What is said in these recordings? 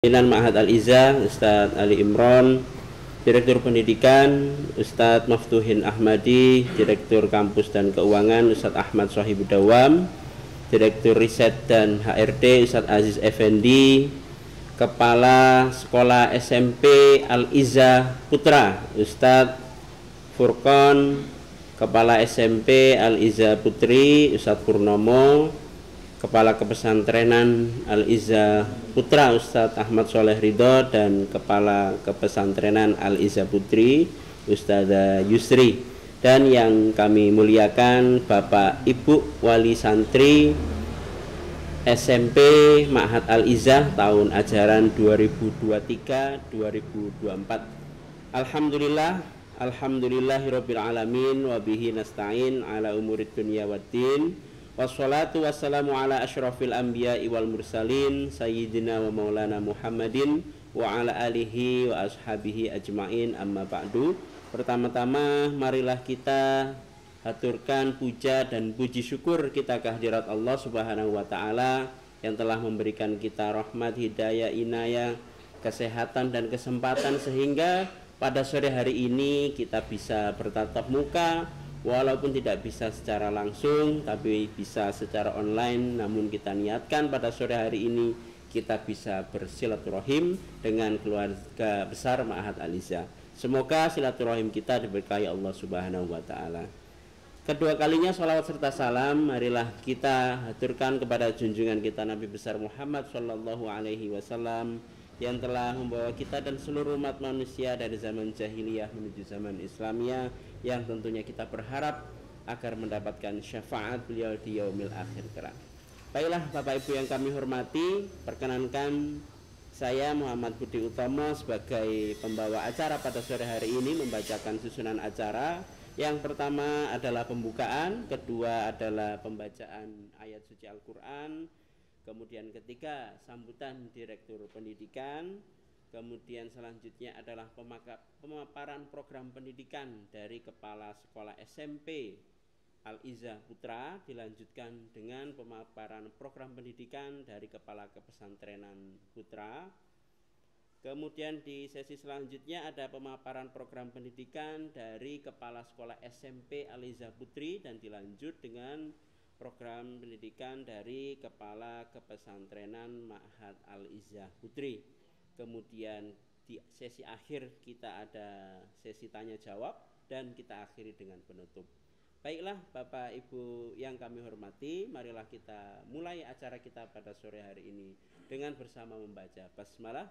Pimpinan Ma'had Al-Izzah, Ustadz Ali Imron, Direktur Pendidikan, Ustadz Maftuhin Ahmadi, Direktur Kampus dan Keuangan, Ustadz Ahmad Sohibudawam, Direktur Riset dan HRD, Ustadz Aziz Effendi, Kepala Sekolah SMP Al-Izzah Putra, Ustadz Furqon, Kepala SMP Al-Izzah Putri, Ustadz Purnomo, Kepala Kepesantrenan Al-Izzah Putra Ustadz Ahmad Soleh Ridho, dan Kepala Kepesantrenan Al-Izzah Putri Ustadzah Yusri, dan yang kami muliakan Bapak Ibu Wali Santri SMP Ma'had Al-Izzah tahun ajaran 2023-2024. Alhamdulillahirabbil alamin wa bihi nasta'in ala umurid dunya waddin. Wassalatu wassalamu ala asyrafil anbiya'i wal mursalin sayyidina wa maulana Muhammadin wa ala alihi wa ashabihi ajma'in, amma ba'du. Pertama-tama marilah kita haturkan puja dan puji syukur kita kehadirat Allah Subhanahu wa taala yang telah memberikan kita rahmat, hidayah, inayah, kesehatan dan kesempatan sehingga pada sore hari ini kita bisa bertatap muka, walaupun tidak bisa secara langsung tapi bisa secara online. Namun kita niatkan pada sore hari ini kita bisa bersilaturahim dengan keluarga besar Ma'had Al-Izzah. Semoga silaturahim kita diberkahi Allah Subhanahu wa taala. Kedua kalinya salawat serta salam marilah kita haturkan kepada junjungan kita Nabi besar Muhammad sallallahu alaihi wasallam yang telah membawa kita dan seluruh umat manusia dari zaman jahiliyah menuju zaman Islamiyah, yang tentunya kita berharap agar mendapatkan syafaat beliau di yaumil akhir kelak. Baiklah Bapak Ibu yang kami hormati, perkenankan saya Muhammad Budi Utomo sebagai pembawa acara pada sore hari ini membacakan susunan acara. Yang pertama adalah pembukaan, kedua adalah pembacaan ayat suci Al-Quran, kemudian ketiga sambutan Direktur Pendidikan, kemudian selanjutnya adalah pemaparan program pendidikan dari Kepala Sekolah SMP Al-Izzah Putra, dilanjutkan dengan pemaparan program pendidikan dari Kepala Kepesantrenan Putra. Kemudian di sesi selanjutnya ada pemaparan program pendidikan dari Kepala Sekolah SMP Al-Izzah Putri, dan dilanjut dengan program pendidikan dari Kepala Kepesantrenan Ma'had Al-Izzah Putri. Kemudian di sesi akhir kita ada sesi tanya jawab dan kita akhiri dengan penutup. Baiklah Bapak Ibu yang kami hormati, marilah kita mulai acara kita pada sore hari ini dengan bersama membaca basmalah.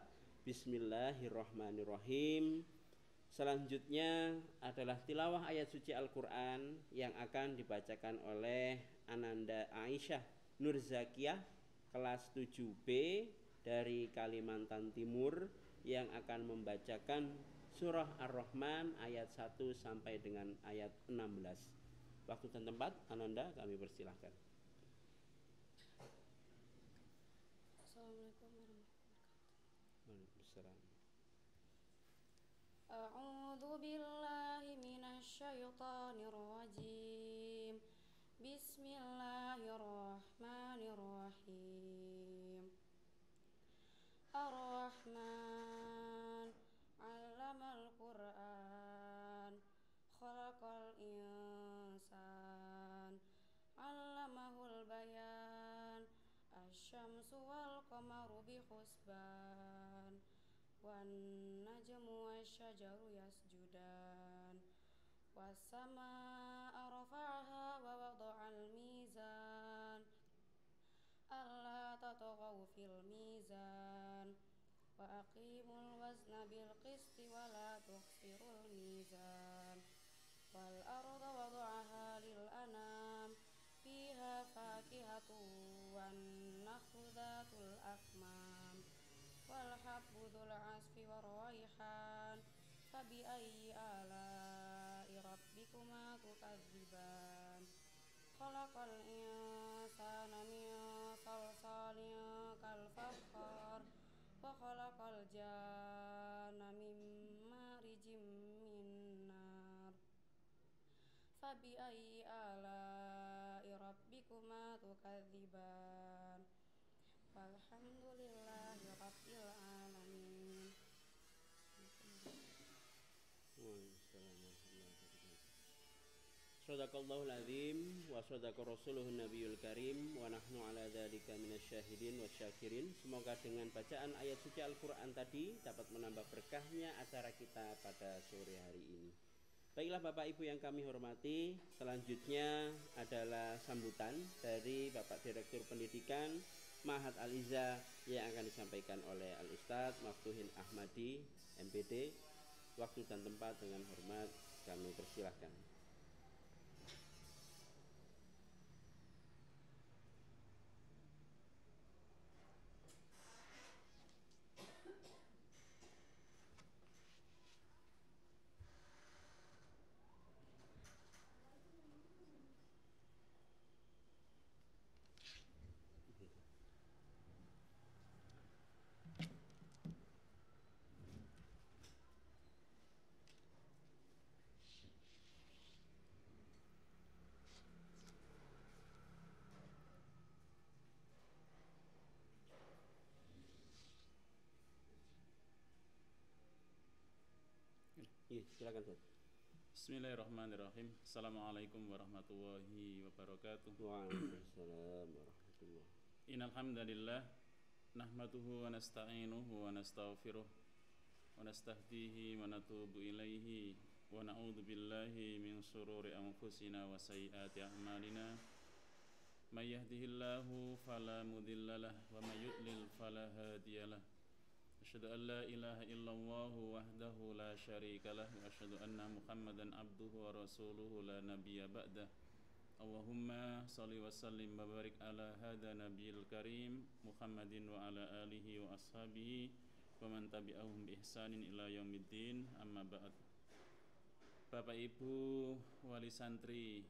Bismillahirrahmanirrahim. Selanjutnya adalah tilawah ayat suci Al-Quran yang akan dibacakan oleh Ananda Aisyah Nurzakiyah kelas 7B dari Kalimantan Timur, yang akan membacakan surah Ar-Rahman ayat 1 sampai dengan ayat 16. Waktu dan tempat Ananda kami persilahkan. Assalamualaikum warahmatullahi wabarakatuh. A'udzu billahi minasyaitonir rajim. Bismillahirrahmanirrahim. Ar-Rahman 'allamal Qur'an, khalaqal insan, 'allamahul bayan, asy-syamsu wal qamaru bihusban, wan najmu wasyajaru yasjudan, was-samaa'a rafa'aha wa wada'al mizan, alla tatghaw fil mizan, wa aqimul wazna bil qisti wa la tukhsirul mizan, wal arda wada'aha lil anam, fiha fakihatun wan nakhlu dzatul akmam, wal habbu dzul 'asfi war raihan, fabi ayyi ala'i rabbikuma tukadziban. Khalaqal insana min salsalin kal fakhar, wa khalaqal janna min marijim min nar, fabi ayyi ala'i rabbikuma tukadziban. Walhamdulillahi rabbil alamin. Shadaqallahul azim wa shadaqa rasuluhun nabiyul karim wa nahnu ala dzalika minasyahidin wasyakirin. Semoga dengan bacaan ayat suci Al-Qur'an tadi dapat menambah berkahnya acara kita pada sore hari ini. Baiklah Bapak Ibu yang kami hormati, selanjutnya adalah sambutan dari Bapak Direktur Pendidikan Ma'had Al-Izzah yang akan disampaikan oleh Al-Ustadz Maftuhin Ahmadi, MPD. Waktu dan tempat dengan hormat kami persilahkan. Iya, silakan Ustaz. Bismillahirrahmanirrahim. Assalamualaikum warahmatullahi wabarakatuh. Waalaikumsalam warahmatullahi. Innal hamdalillah nahmaduhu wa nasta'inuhu wa nastaghfiruh wa nastahdihi wa natubu ilaihi wa na'udzu billahi min shururi anfusina wa sayyiati a'malina. May yahdihillahu fala mudhillalah wa may yudlil fala hadiyalah. Asyhadu an la ilaha illallah wahdahu la syarikalah wa asyhadu anna Muhammadan abduhu wa rasuluhu la nabiyya ba'dah. Allahumma shalli wa sallim wa barik ala hadza nabiyil karim Muhammadin wa ala alihi wa ashabihi wa man tabi'ahum bi ihsanin ila yaumiddin. Amma ba'd. Bapak Ibu wali santri,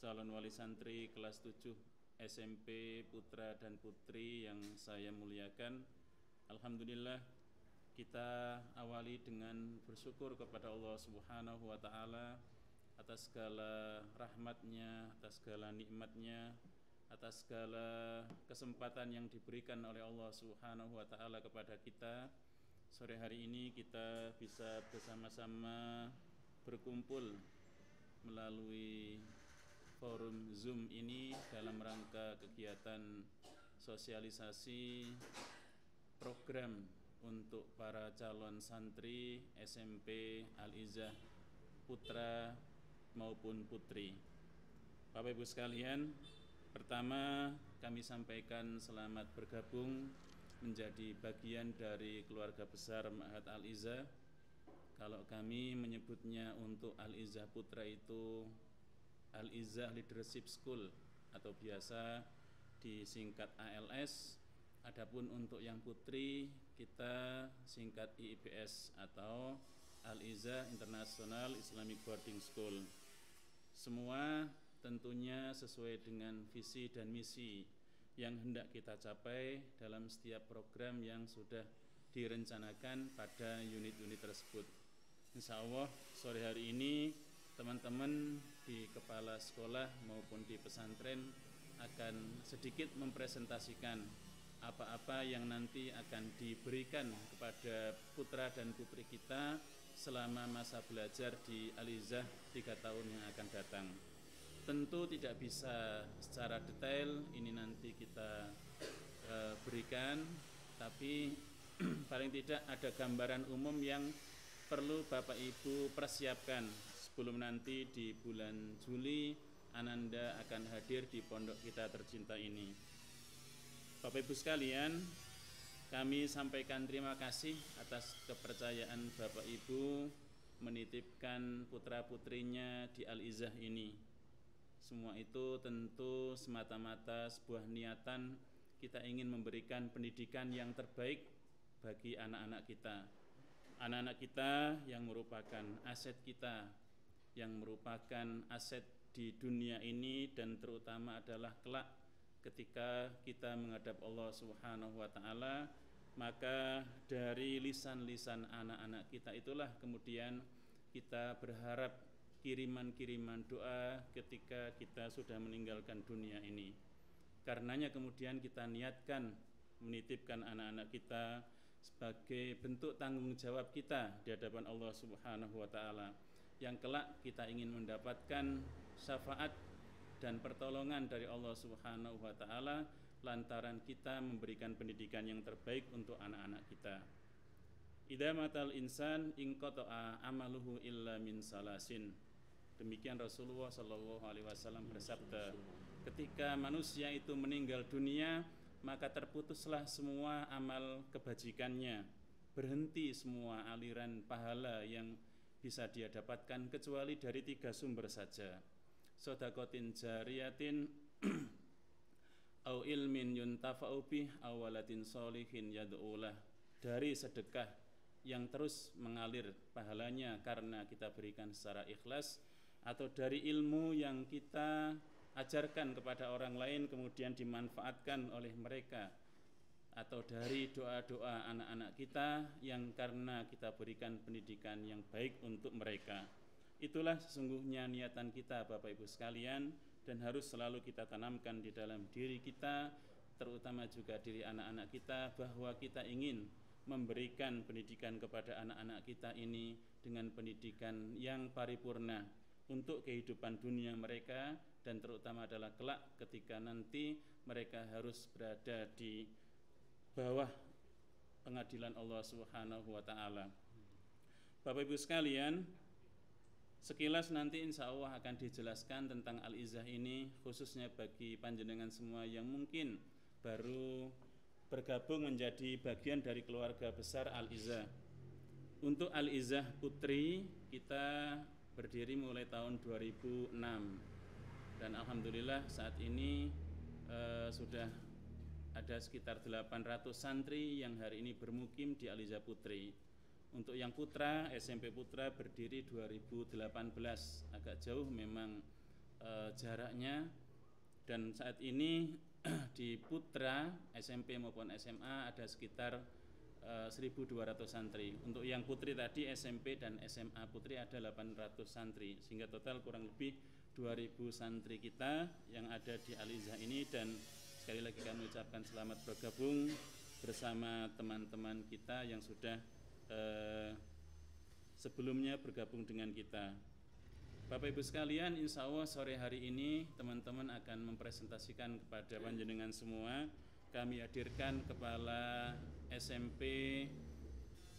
calon wali santri kelas 7 SMP putra dan putri yang saya muliakan, alhamdulillah kita awali dengan bersyukur kepada Allah Subhanahu wa taala atas segala rahmatnya, atas segala nikmatnya, atas segala kesempatan yang diberikan oleh Allah Subhanahu wa taala kepada kita. Sore hari ini kita bisa bersama-sama berkumpul melalui forum Zoom ini dalam rangka kegiatan sosialisasi program untuk para calon santri SMP Al-Izzah putra maupun putri. Bapak Ibu sekalian, pertama kami sampaikan selamat bergabung menjadi bagian dari keluarga besar Ma'had Al-Izzah. Kalau kami menyebutnya untuk Al-Izzah putra itu Al-Izzah Leadership School atau biasa disingkat ALS. Adapun untuk yang putri kita singkat IIBS atau Al-Izzah International Islamic Boarding School. Semua tentunya sesuai dengan visi dan misi yang hendak kita capai dalam setiap program yang sudah direncanakan pada unit-unit tersebut. Insya Allah sore hari ini teman-teman di kepala sekolah maupun di pesantren akan sedikit mempresentasikan apa-apa yang nanti akan diberikan kepada putra dan putri kita selama masa belajar di Al-Izzah 3 tahun yang akan datang. Tentu tidak bisa secara detail ini nanti kita berikan, tapi paling tidak ada gambaran umum yang perlu Bapak Ibu persiapkan sebelum nanti di bulan Juli Ananda akan hadir di pondok kita tercinta ini. Bapak Ibu sekalian, kami sampaikan terima kasih atas kepercayaan Bapak Ibu menitipkan putra-putrinya di Al-Izzah ini. Semua itu tentu semata-mata sebuah niatan kita ingin memberikan pendidikan yang terbaik bagi anak-anak kita. Anak-anak kita yang merupakan aset kita, yang merupakan aset di dunia ini dan terutama adalah kelak ketika kita menghadap Allah Subhanahu wa taala, maka dari lisan-lisan anak-anak kita itulah kemudian kita berharap kiriman-kiriman doa ketika kita sudah meninggalkan dunia ini. Karenanya kemudian kita niatkan menitipkan anak-anak kita sebagai bentuk tanggung jawab kita di hadapan Allah Subhanahu wa taala, yang kelak kita ingin mendapatkan syafaat dan pertolongan dari Allah Subhanahu wa taala lantaran kita memberikan pendidikan yang terbaik untuk anak-anak kita. Idza matal insan inqata'a amaluhu illa min salasin. Demikian Rasulullah sallallahu alaihi wasallam bersabda, ketika manusia itu meninggal dunia, maka terputuslah semua amal kebajikannya, berhenti semua aliran pahala yang bisa dia dapatkan kecuali dari 3 sumber saja. Shadaqatin jariyatin au ilmin yuntafa'u bih aw waladin sholihin yad'ulah, dari sedekah yang terus mengalir pahalanya karena kita berikan secara ikhlas, atau dari ilmu yang kita ajarkan kepada orang lain kemudian dimanfaatkan oleh mereka, atau dari doa-doa anak-anak kita yang karena kita berikan pendidikan yang baik untuk mereka. Itulah sesungguhnya niatan kita Bapak Ibu sekalian, dan harus selalu kita tanamkan di dalam diri kita, terutama juga diri anak-anak kita, bahwa kita ingin memberikan pendidikan kepada anak-anak kita ini dengan pendidikan yang paripurna untuk kehidupan dunia mereka, dan terutama adalah kelak ketika nanti mereka harus berada di bawah pengadilan Allah Subhanahu wa taala. Bapak Ibu sekalian, sekilas nanti insya Allah akan dijelaskan tentang Al-Izzah ini, khususnya bagi panjenengan semua yang mungkin baru bergabung menjadi bagian dari keluarga besar Al-Izzah. Untuk Al-Izzah Putri kita berdiri mulai tahun 2006, dan alhamdulillah saat ini sudah ada sekitar 800 santri yang hari ini bermukim di Al-Izzah Putri. Untuk yang putra, SMP Putra berdiri 2018, agak jauh memang jaraknya, dan saat ini di Putra SMP maupun SMA ada sekitar 1.200 santri. Untuk yang putri tadi SMP dan SMA Putri ada 800 santri, sehingga total kurang lebih 2.000 santri kita yang ada di Al-Izzah ini. Dan sekali lagi kami ucapkan selamat bergabung bersama teman-teman kita yang sudah sebelumnya bergabung dengan kita. Bapak Ibu sekalian, insya Allah sore hari ini teman-teman akan mempresentasikan kepada panjenengan semua. Kami hadirkan Kepala SMP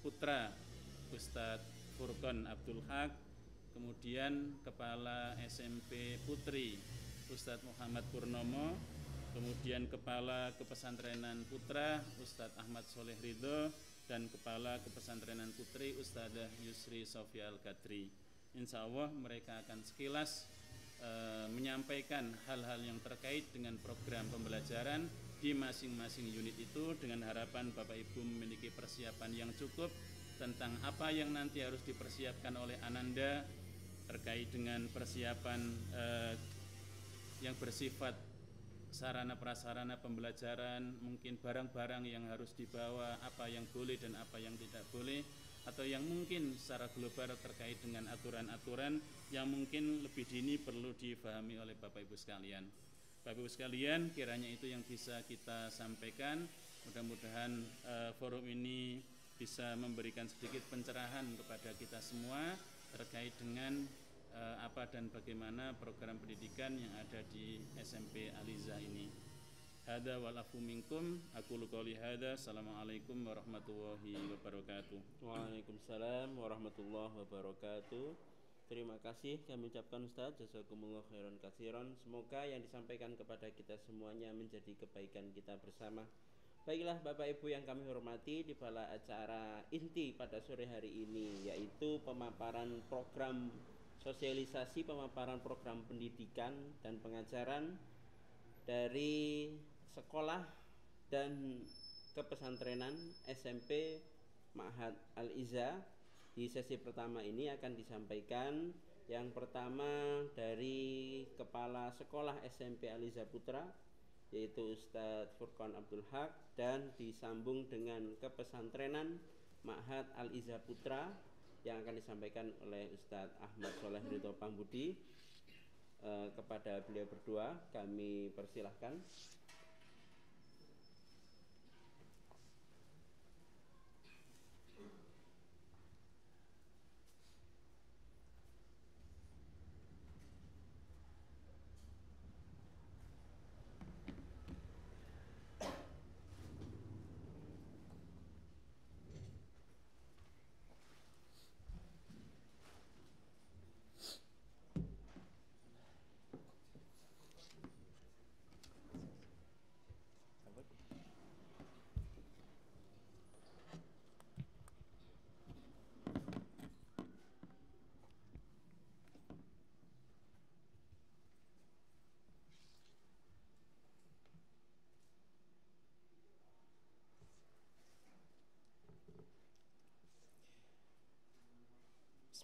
Putra Ustadz Furqon Abdul Haq, kemudian Kepala SMP Putri Ustadz Muhammad Purnomo, kemudian Kepala Kepesantrenan Putra Ustadz Ahmad Soleh Ridho, dan Kepala Kepesantrenan Putri Ustadzah Yusri Sofia Al-Qadri. Insya Allah mereka akan sekilas menyampaikan hal-hal yang terkait dengan program pembelajaran di masing-masing unit itu, dengan harapan Bapak Ibu memiliki persiapan yang cukup tentang apa yang nanti harus dipersiapkan oleh Ananda terkait dengan persiapan yang bersifat sarana prasarana pembelajaran, mungkin barang-barang yang harus dibawa, apa yang boleh dan apa yang tidak boleh, atau yang mungkin secara global terkait dengan aturan-aturan yang mungkin lebih dini perlu difahami oleh Bapak Ibu sekalian. Bapak Ibu sekalian, kiranya itu yang bisa kita sampaikan. Mudah-mudahan forum ini bisa memberikan sedikit pencerahan kepada kita semua terkait dengan apa dan bagaimana program pendidikan yang ada di SMP Al-Izzah ini. Hada wal afu minkum, aqulu qouli hada. Assalamualaikum warahmatullahi wabarakatuh. Waalaikumsalam warahmatullahi wabarakatuh. Terima kasih kami ucapkan Ustaz, jazakumullah khairan katsiran. Semoga yang disampaikan kepada kita semuanya menjadi kebaikan kita bersama. Baiklah Bapak Ibu yang kami hormati, di bala acara inti pada sore hari ini yaitu pemaparan program sosialisasi, pemaparan program pendidikan dan pengajaran dari sekolah dan kepesantrenan SMP Ma'had Al-Izzah. Di sesi pertama ini akan disampaikan yang pertama dari Kepala Sekolah SMP Al-Izzah Putra, yaitu Ustadz Furqon Abdul Haq, dan disambung dengan kepesantrenan Ma'had Al-Izzah Putra yang akan disampaikan oleh Ustadz Ahmad Soleh Ridho Pambudi. Kepada beliau berdua kami persilahkan.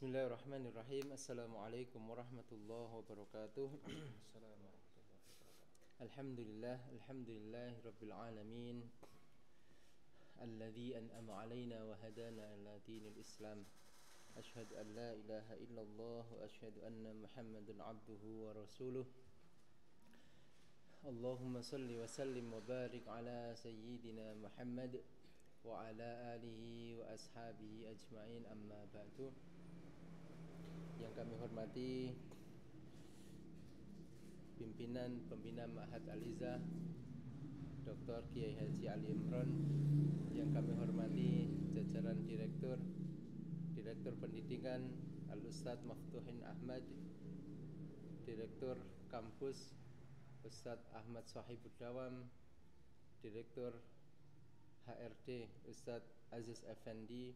Bismillahirrahmanirrahim. Assalamualaikum warahmatullahi wabarakatuh. Alhamdulillah rabbil alamin. Alladzi an'ama 'alaina wa hadana ila dinil Islam. Asyhadu an la ilaha illallah wa asyhadu anna Muhammadan 'abduhu wa rasuluh. Allahumma salli wa sallim wa barik ala sayyidina Muhammad wa ala alihi wa ashabihi ajma'in, amma ba'du. Yang kami hormati pimpinan Pembina Ma'had Al-Izzah Dr. Kiai Haji Ali Imron, yang kami hormati jajaran Direktur Pendidikan Al-Ustadz Maftuhin Ahmad, Direktur Kampus Ustadz Ahmad Sohibud Dawam, Direktur HRD Ustadz Aziz Effendi,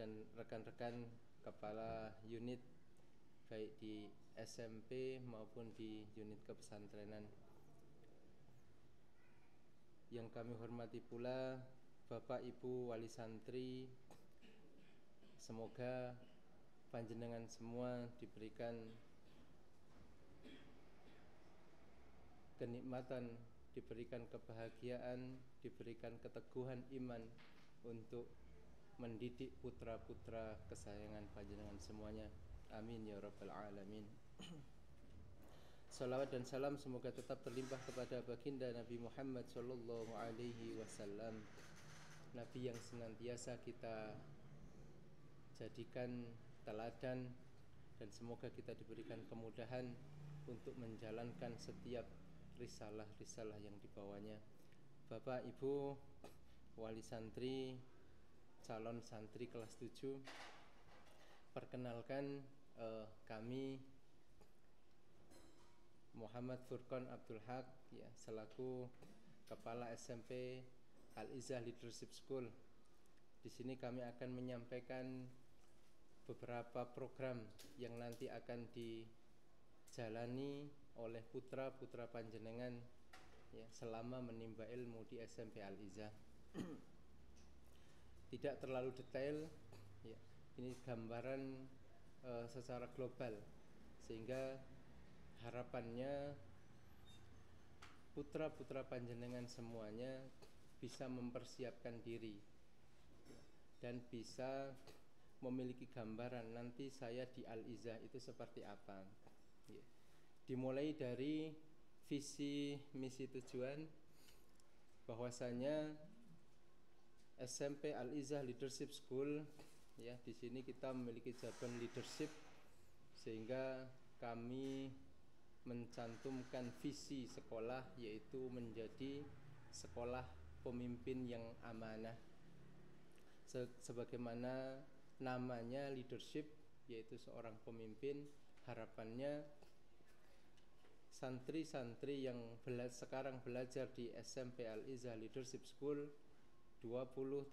dan rekan-rekan kepala unit baik di SMP maupun di unit kepesantrenan. Yang kami hormati pula Bapak Ibu wali santri, semoga panjenengan semua diberikan kenikmatan, diberikan kebahagiaan, diberikan keteguhan iman untuk mendidik putra-putra kesayangan panjenengan semuanya. Amin ya rabbal alamin. Salawat dan salam semoga tetap terlimpah kepada baginda Nabi Muhammad sallallahu alaihi wasallam, Nabi yang senantiasa kita jadikan teladan, dan semoga kita diberikan kemudahan untuk menjalankan setiap risalah-risalah yang dibawanya. Bapak Ibu wali santri, calon santri kelas 7, perkenalkan kami Muhammad Furqan Abdul Haq, ya, selaku Kepala SMP Al-Izzah Leadership School. Di sini kami akan menyampaikan beberapa program yang nanti akan dijalani oleh putra-putra panjenengan, ya, selama menimba ilmu di SMP Al-Izzah. Tidak terlalu detail, ya, ini gambaran secara global, sehingga harapannya putra-putra panjenengan semuanya bisa mempersiapkan diri dan bisa memiliki gambaran nanti saya di Al-Izzah itu seperti apa, ya. Dimulai dari visi misi tujuan, bahwasanya SMP Al-Izzah Leadership School, ya, di sini kita memiliki cabang leadership, sehingga kami mencantumkan visi sekolah, yaitu menjadi sekolah pemimpin yang amanah. Sebagaimana namanya leadership, yaitu seorang pemimpin, harapannya santri-santri yang sekarang belajar di SMP Al-Izzah Leadership School 20-30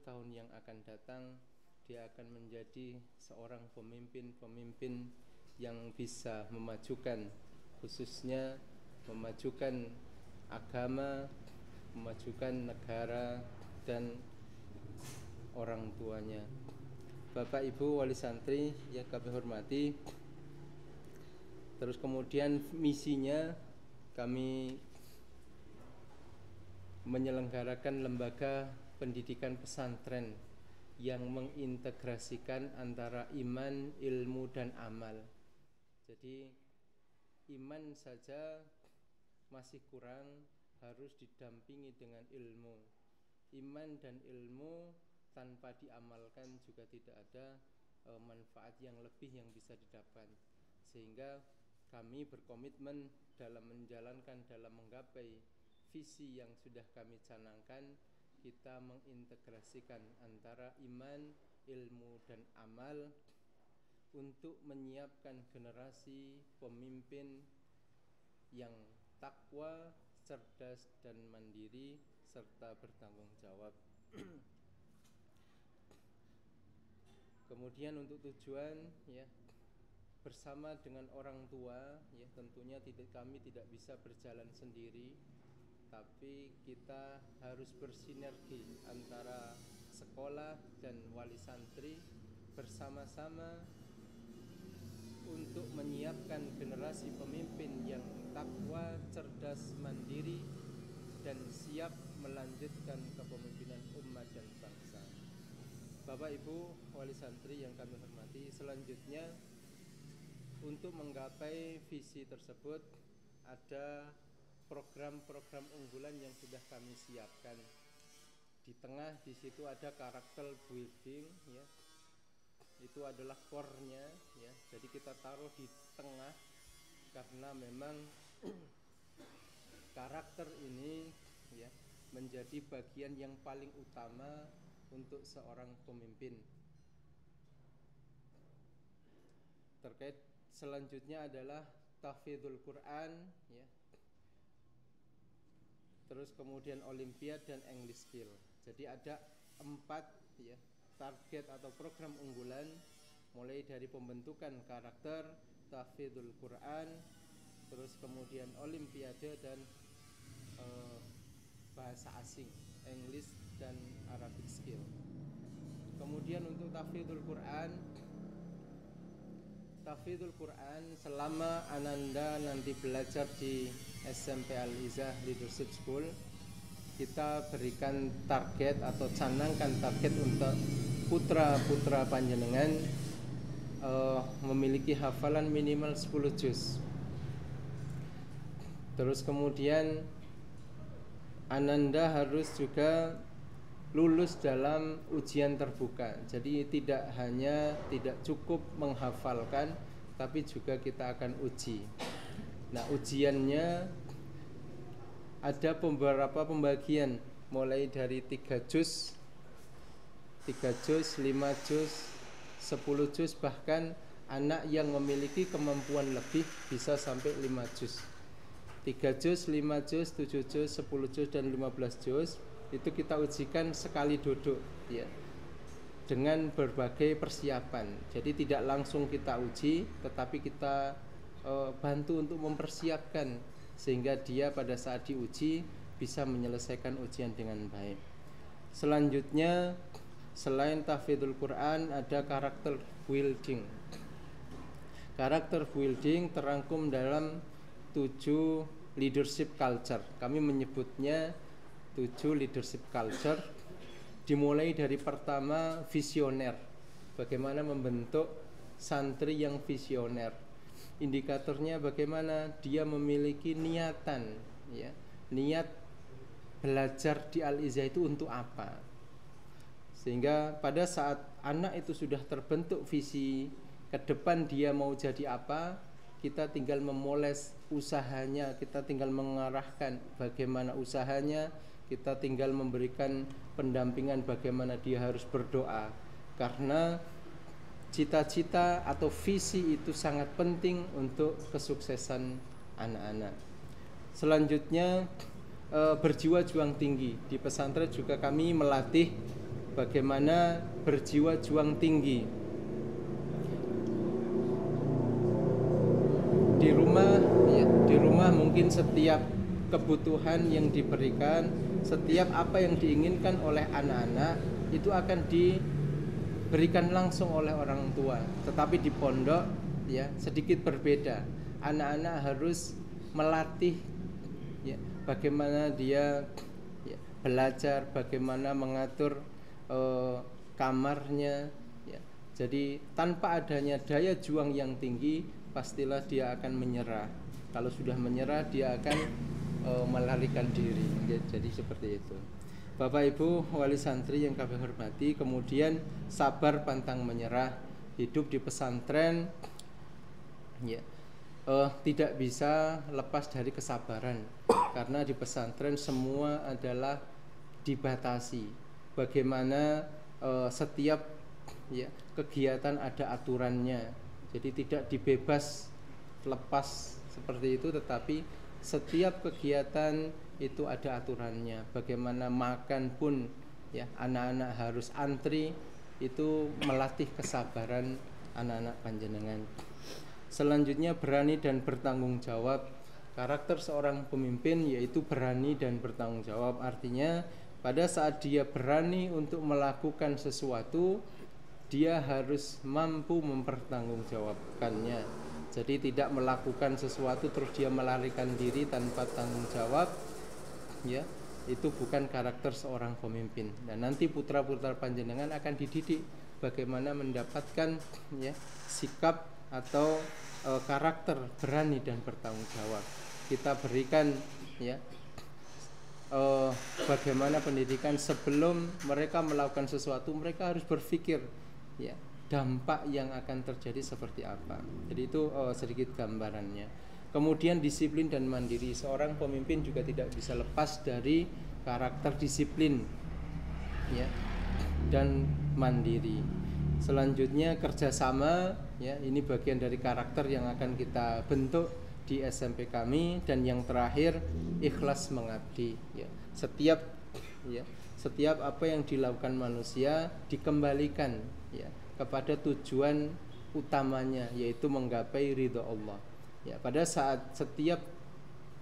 tahun yang akan datang, dia akan menjadi seorang pemimpin-pemimpin yang bisa memajukan, khususnya memajukan agama, memajukan negara dan orang tuanya. Bapak Ibu wali santri yang kami hormati, terus kemudian misinya kami menyelenggarakan lembaga pendidikan pesantren yang mengintegrasikan antara iman, ilmu, dan amal. Jadi iman saja masih kurang, harus didampingi dengan ilmu. Iman dan ilmu tanpa diamalkan juga tidak ada manfaat yang lebih yang bisa didapat. Sehingga kami berkomitmen dalam menjalankan, dalam menggapai visi yang sudah kami canangkan, kita mengintegrasikan antara iman, ilmu, dan amal untuk menyiapkan generasi pemimpin yang takwa, cerdas, dan mandiri, serta bertanggung jawab. Kemudian untuk tujuan, ya, bersama dengan orang tua, ya, tentunya kami tidak bisa berjalan sendiri, tapi kita harus bersinergi antara sekolah dan wali santri bersama-sama untuk menyiapkan generasi pemimpin yang takwa, cerdas, mandiri, dan siap melanjutkan kepemimpinan umat dan bangsa. Bapak Ibu wali santri yang kami hormati, selanjutnya untuk menggapai visi tersebut ada program-program unggulan yang sudah kami siapkan. Di tengah di situ ada karakter building, ya. Itu adalah core-nya, ya. Jadi kita taruh di tengah karena memang karakter ini, ya, menjadi bagian yang paling utama untuk seorang pemimpin. Terkait selanjutnya adalah tahfidzul Quran, ya. Terus kemudian Olimpiade dan English skill. Jadi ada 4, ya, target atau program unggulan, mulai dari pembentukan karakter, tahfidzul Quran, terus kemudian Olimpiade dan bahasa asing, English dan Arabic skill. Kemudian untuk tahfidzul Quran selama Ananda nanti belajar di SMP Al-Izzah Leadership School, kita berikan target atau canangkan target untuk putra-putra panjenengan memiliki hafalan minimal 10 juz. Terus kemudian Ananda harus juga lulus dalam ujian terbuka. Jadi tidak cukup menghafalkan, tapi juga kita akan uji. Nah, ujiannya ada beberapa pembagian, mulai dari 3 juz, 5 juz, 10 juz, bahkan anak yang memiliki kemampuan lebih bisa sampai 5 juz. 3 juz, 5 juz, 7 juz, 10 juz, dan 15 juz itu kita ujikan sekali duduk, ya, dengan berbagai persiapan. Jadi tidak langsung kita uji, tetapi kita bantu untuk mempersiapkan sehingga dia pada saat diuji bisa menyelesaikan ujian dengan baik. Selanjutnya, selain tahfidzul Quran, ada karakter building. Karakter building terangkum dalam 7 leadership culture. Kami menyebutnya 7 leadership culture. Dimulai dari pertama, visioner. Bagaimana membentuk santri yang visioner. Indikatornya bagaimana dia memiliki niatan, ya. Niat belajar di Al-Izzah itu untuk apa? Sehingga pada saat anak itu sudah terbentuk visi ke depan dia mau jadi apa, kita tinggal memoles usahanya, kita tinggal mengarahkan bagaimana usahanya, kita tinggal memberikan pendampingan bagaimana dia harus berdoa. Karena cita-cita atau visi itu sangat penting untuk kesuksesan anak-anak. Selanjutnya, berjiwa juang tinggi. Di pesantren juga kami melatih bagaimana berjiwa juang tinggi. Di rumah mungkin setiap kebutuhan yang diberikan, setiap apa yang diinginkan oleh anak-anak itu akan diberikan langsung oleh orang tua. Tetapi di pondok, ya, sedikit berbeda. Anak-anak harus melatih, ya, bagaimana dia, ya, belajar, bagaimana mengatur kamarnya, ya. Jadi tanpa adanya daya juang yang tinggi, pastilah dia akan menyerah. Kalau sudah menyerah, dia akan melarikan diri. Jadi seperti itu. Bapak Ibu wali santri yang kami hormati, kemudian sabar pantang menyerah. Hidup di pesantren, ya, tidak bisa lepas dari kesabaran. Karena di pesantren semua adalah dibatasi. Bagaimana setiap, ya, kegiatan ada aturannya. Jadi tidak dibebas lepas seperti itu, tetapi setiap kegiatan itu ada aturannya. Bagaimana makan pun, ya, anak-anak harus antri. Itu melatih kesabaran anak-anak panjenengan. Selanjutnya, berani dan bertanggung jawab. Karakter seorang pemimpin yaitu berani dan bertanggung jawab. Artinya pada saat dia berani untuk melakukan sesuatu, dia harus mampu mempertanggungjawabkannya. Jadi tidak melakukan sesuatu terus dia melarikan diri tanpa tanggung jawab, ya, itu bukan karakter seorang pemimpin. Dan nanti putra-putra panjenengan akan dididik bagaimana mendapatkan, ya, sikap atau karakter berani dan bertanggung jawab. Kita berikan, ya, bagaimana pendidikan sebelum mereka melakukan sesuatu, mereka harus berpikir, ya, dampak yang akan terjadi seperti apa. Jadi itu sedikit gambarannya. Kemudian disiplin dan mandiri. Seorang pemimpin juga tidak bisa lepas dari karakter disiplin, ya, dan mandiri. Selanjutnya kerjasama, ya, ini bagian dari karakter yang akan kita bentuk di SMP kami. Dan yang terakhir ikhlas mengabdi, ya. Setiap apa yang dilakukan manusia dikembalikan, ya, kepada tujuan utamanya, yaitu menggapai ridha Allah. Ya, pada saat setiap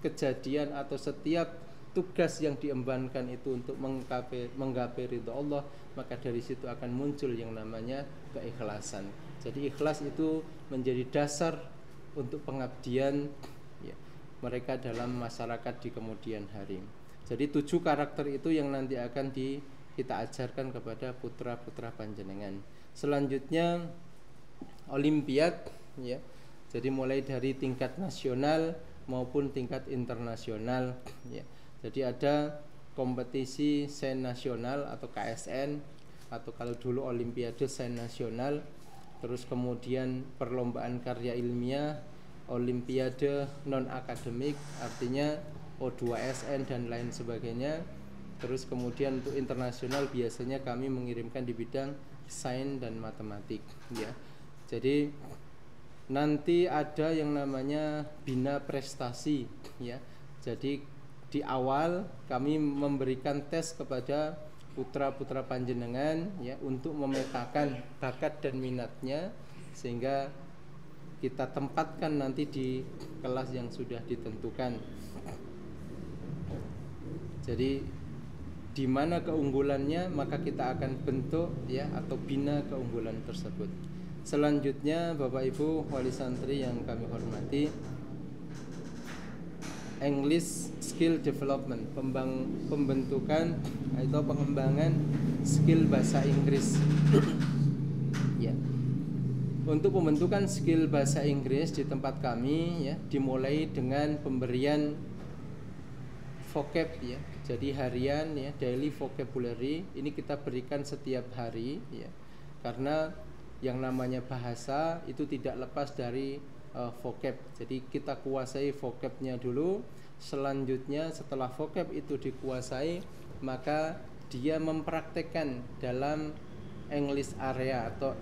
kejadian atau setiap tugas yang diembankan itu untuk menggapai ridha Allah, maka dari situ akan muncul yang namanya keikhlasan. Jadi ikhlas itu menjadi dasar untuk pengabdian, ya, mereka dalam masyarakat di kemudian hari. Jadi 7 karakter itu yang nanti akan kita ajarkan kepada putra-putra panjenengan. Selanjutnya olimpiad, ya. Jadi mulai dari tingkat nasional maupun tingkat internasional, ya. Jadi ada kompetisi sains nasional atau KSN, atau kalau dulu olimpiade sains nasional. Terus kemudian perlombaan karya ilmiah, olimpiade non akademik, artinya O2SN dan lain sebagainya. Terus kemudian untuk internasional biasanya kami mengirimkan di bidang sains dan matematik, ya. Jadi nanti ada yang namanya bina prestasi, ya. Jadi di awal kami memberikan tes kepada putra-putra panjenengan, ya, untuk memetakan bakat dan minatnya sehingga kita tempatkan nanti di kelas yang sudah ditentukan. Jadi di mana keunggulannya maka kita akan bentuk, ya, atau bina keunggulan tersebut. Selanjutnya Bapak Ibu wali santri yang kami hormati, English skill development, pembentukan atau pengembangan skill bahasa Inggris. Ya. Untuk pembentukan skill bahasa Inggris di tempat kami, ya, dimulai dengan pemberian vocab, ya. Jadi harian, ya, daily vocabulary ini kita berikan setiap hari, ya. Karena yang namanya bahasa itu tidak lepas dari vocab. Jadi kita kuasai vocabnya dulu. Selanjutnya setelah vocab itu dikuasai, maka dia mempraktekkan dalam English area atau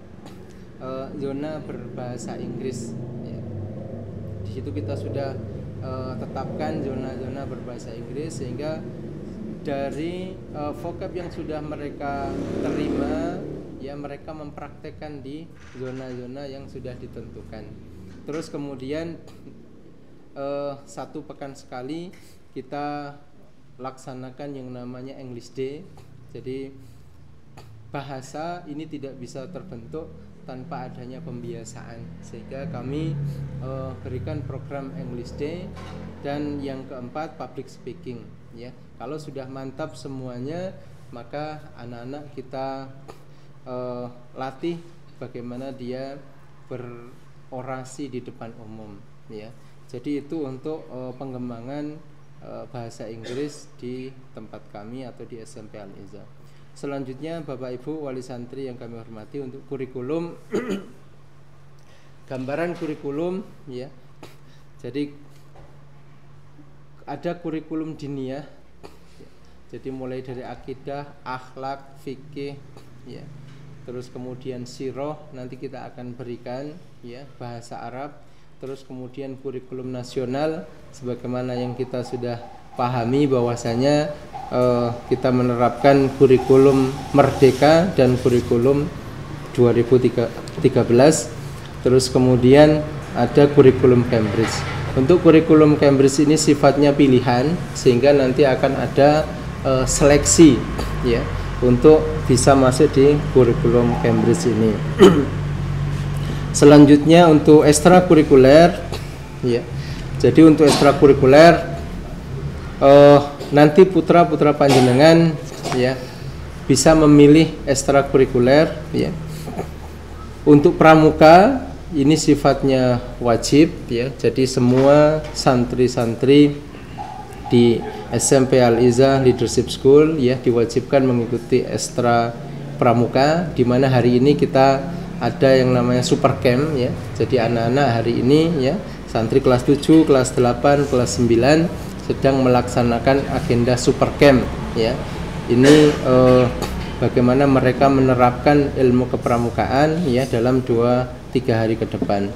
zona berbahasa Inggris, ya. Di situ kita sudah tetapkan zona-zona berbahasa Inggris, sehingga dari vocab yang sudah mereka terima, ya, mereka mempraktekkan di zona-zona yang sudah ditentukan. Terus kemudian 1 pekan sekali kita laksanakan yang namanya English Day. Jadi bahasa ini tidak bisa terbentuk tanpa adanya pembiasaan, sehingga kami berikan program English Day. Dan yang keempat public speaking, ya. Kalau sudah mantap semuanya, maka anak-anak kita latih bagaimana dia berorasi di depan umum, ya. Jadi itu untuk pengembangan bahasa Inggris di tempat kami atau di SMP Al-Izzah. Selanjutnya Bapak Ibu wali santri yang kami hormati, untuk kurikulum, gambaran kurikulum, ya. Jadi ada kurikulum diniyah, ya. Jadi mulai dari akidah, akhlak, fikih, ya. Terus kemudian sirah nanti kita akan berikan, ya, bahasa Arab. Terus kemudian kurikulum nasional, sebagaimana yang kita sudah pahami bahwasanya kita menerapkan kurikulum Merdeka dan kurikulum 2013. Terus kemudian ada kurikulum Cambridge. Untuk kurikulum Cambridge ini sifatnya pilihan, sehingga nanti akan ada seleksi, ya. untuk bisa masuk di kurikulum Cambridge ini. Selanjutnya untuk ekstrakurikuler, ya. Jadi untuk ekstrakurikuler nanti putra-putra panjenengan ya bisa memilih ekstrakurikuler ya. Untuk pramuka ini sifatnya wajib ya. Jadi semua santri-santri di SMP Al-Izzah Leadership School ya diwajibkan mengikuti ekstra pramuka, di mana hari ini kita ada yang namanya super camp ya. Jadi anak-anak hari ini ya, santri kelas 7, kelas 8, kelas 9 sedang melaksanakan agenda super camp ya. Ini bagaimana mereka menerapkan ilmu kepramukaan ya dalam 2-3 hari ke depan.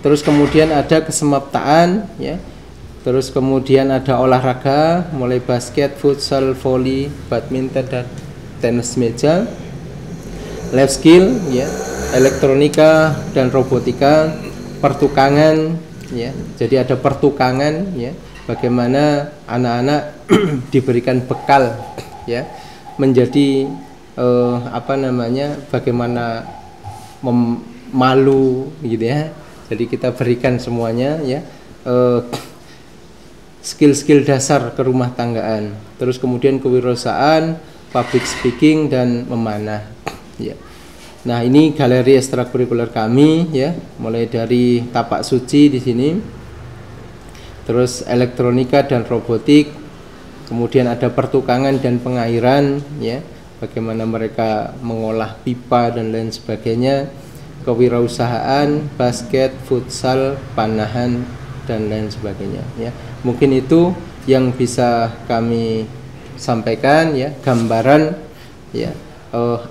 Terus kemudian ada kesemaptaan ya. Terus kemudian ada olahraga mulai basket, futsal, volley, badminton dan tenis meja. Life skill ya, elektronika dan robotika, pertukangan ya. Jadi ada pertukangan ya, bagaimana anak-anak diberikan bekal ya menjadi bagaimana malu gitu ya. Jadi kita berikan semuanya ya skill-skill dasar kerumah tanggaan. Terus kemudian kewirausahaan, public speaking dan memanah ya. Nah, ini galeri ekstrakurikuler kami ya, mulai dari tapak suci di sini. Terus elektronika dan robotik. Kemudian ada pertukangan dan pengairan ya, bagaimana mereka mengolah pipa dan lain sebagainya. Kewirausahaan, basket, futsal, panahan dan lain sebagainya ya. Mungkin itu yang bisa kami sampaikan ya, gambaran ya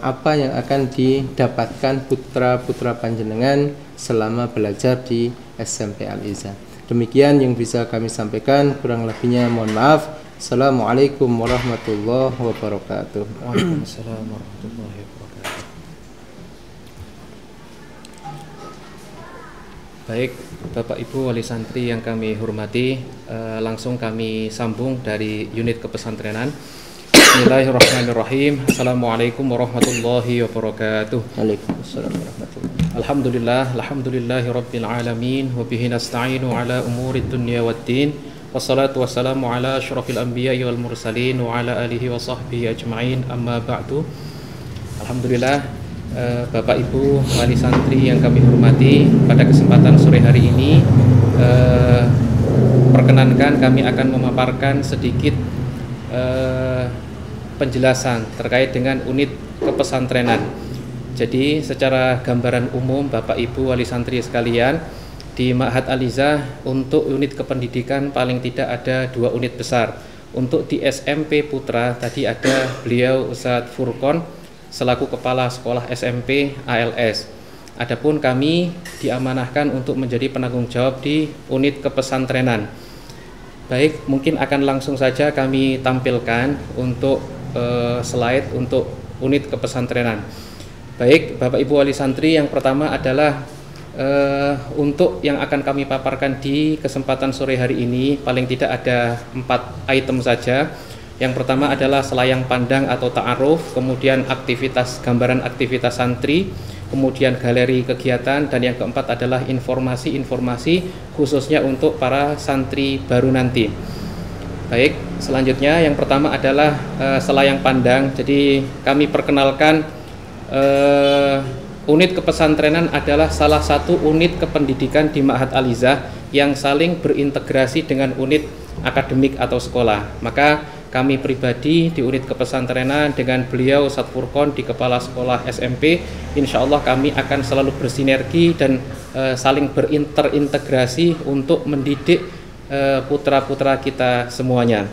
apa yang akan didapatkan putra-putra panjenengan selama belajar di SMP Al-Izzah. Demikian yang bisa kami sampaikan, kurang lebihnya mohon maaf. Assalamualaikum warahmatullahi wabarakatuh. Waalaikumsalam warahmatullahi wabarakatuh. Baik, Bapak Ibu wali santri yang kami hormati, langsung kami sambung dari unit kepesantrenan. Bismillahirrahmanirrahim. Assalamualaikum warahmatullahi wabarakatuh. Waalaikumsalam warahmatullahi wabarakatuh. Alhamdulillahi rabbil alamin wa bihi nasta'inu ala umurid dunya waddin. Wassalatu wassalamu ala asyrafil anbiya'i wal mursalin wa ala alihi wa sahbihi ajma'in, amma ba'du. Alhamdulillah, Bapak Ibu wali santri yang kami hormati, pada kesempatan sore hari ini perkenankan kami akan memaparkan sedikit penjelasan terkait dengan unit kepesantrenan. Jadi secara gambaran umum Bapak Ibu wali santri sekalian, di Ma'had Al-Izzah untuk unit kependidikan paling tidak ada 2 unit besar. Untuk di SMP Putra tadi ada beliau Ustadz Furqon selaku kepala sekolah SMP ALS. Adapun kami diamanahkan untuk menjadi penanggung jawab di unit kepesantrenan. Baik, mungkin akan langsung saja kami tampilkan untuk slide untuk unit kepesantrenan. Baik, Bapak Ibu wali santri, yang pertama adalah untuk yang akan kami paparkan di kesempatan sore hari ini paling tidak ada 4 item saja. Yang pertama adalah selayang pandang atau ta'aruf, kemudian gambaran aktivitas santri, kemudian galeri kegiatan, dan yang keempat adalah informasi-informasi khususnya untuk para santri baru nanti. Baik, selanjutnya yang pertama adalah selayang pandang. Jadi kami perkenalkan unit kepesantrenan adalah salah satu unit kependidikan di Ma'had Al-Izzah yang saling berintegrasi dengan unit akademik atau sekolah. Maka kami pribadi di unit kepesantrenan dengan beliau Ustadz Furqon di kepala sekolah SMP, insya Allah kami akan selalu bersinergi dan saling berintegrasi untuk mendidik putra-putra kita semuanya.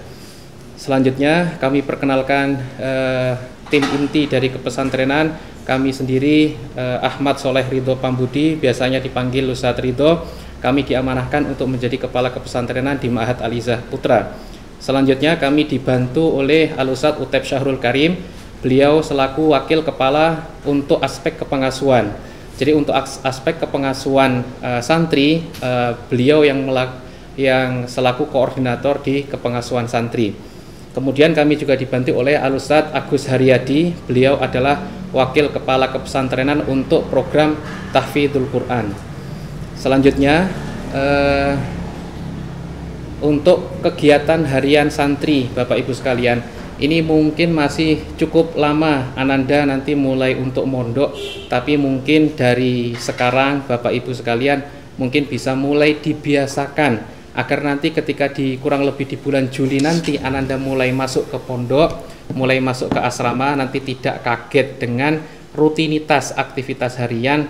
Selanjutnya kami perkenalkan tim inti dari kepesantrenan. Kami sendiri Ahmad Soleh Ridho Pambudi, biasanya dipanggil Ustadz Ridho. Kami diamanahkan untuk menjadi kepala kepesantrenan di Ma'had Al-Izzah Putra. Selanjutnya kami dibantu oleh Al-Ustadz Utep Syahrul Karim. Beliau selaku wakil kepala untuk aspek kepengasuhan. Jadi untuk aspek kepengasuhan santri, beliau yang selaku koordinator di kepengasuhan santri. Kemudian kami juga dibantu oleh Al-Ustadz Agus Haryadi. Beliau adalah Wakil Kepala Kepesantrenan untuk program Tahfidzul Quran. Selanjutnya untuk kegiatan harian santri Bapak Ibu sekalian, ini mungkin masih cukup lama Ananda nanti mulai untuk mondok, tapi mungkin dari sekarang Bapak Ibu sekalian mungkin bisa mulai dibiasakan agar nanti ketika kurang lebih di bulan Juli nanti Ananda mulai masuk ke pondok, mulai masuk ke asrama, nanti tidak kaget dengan rutinitas aktivitas harian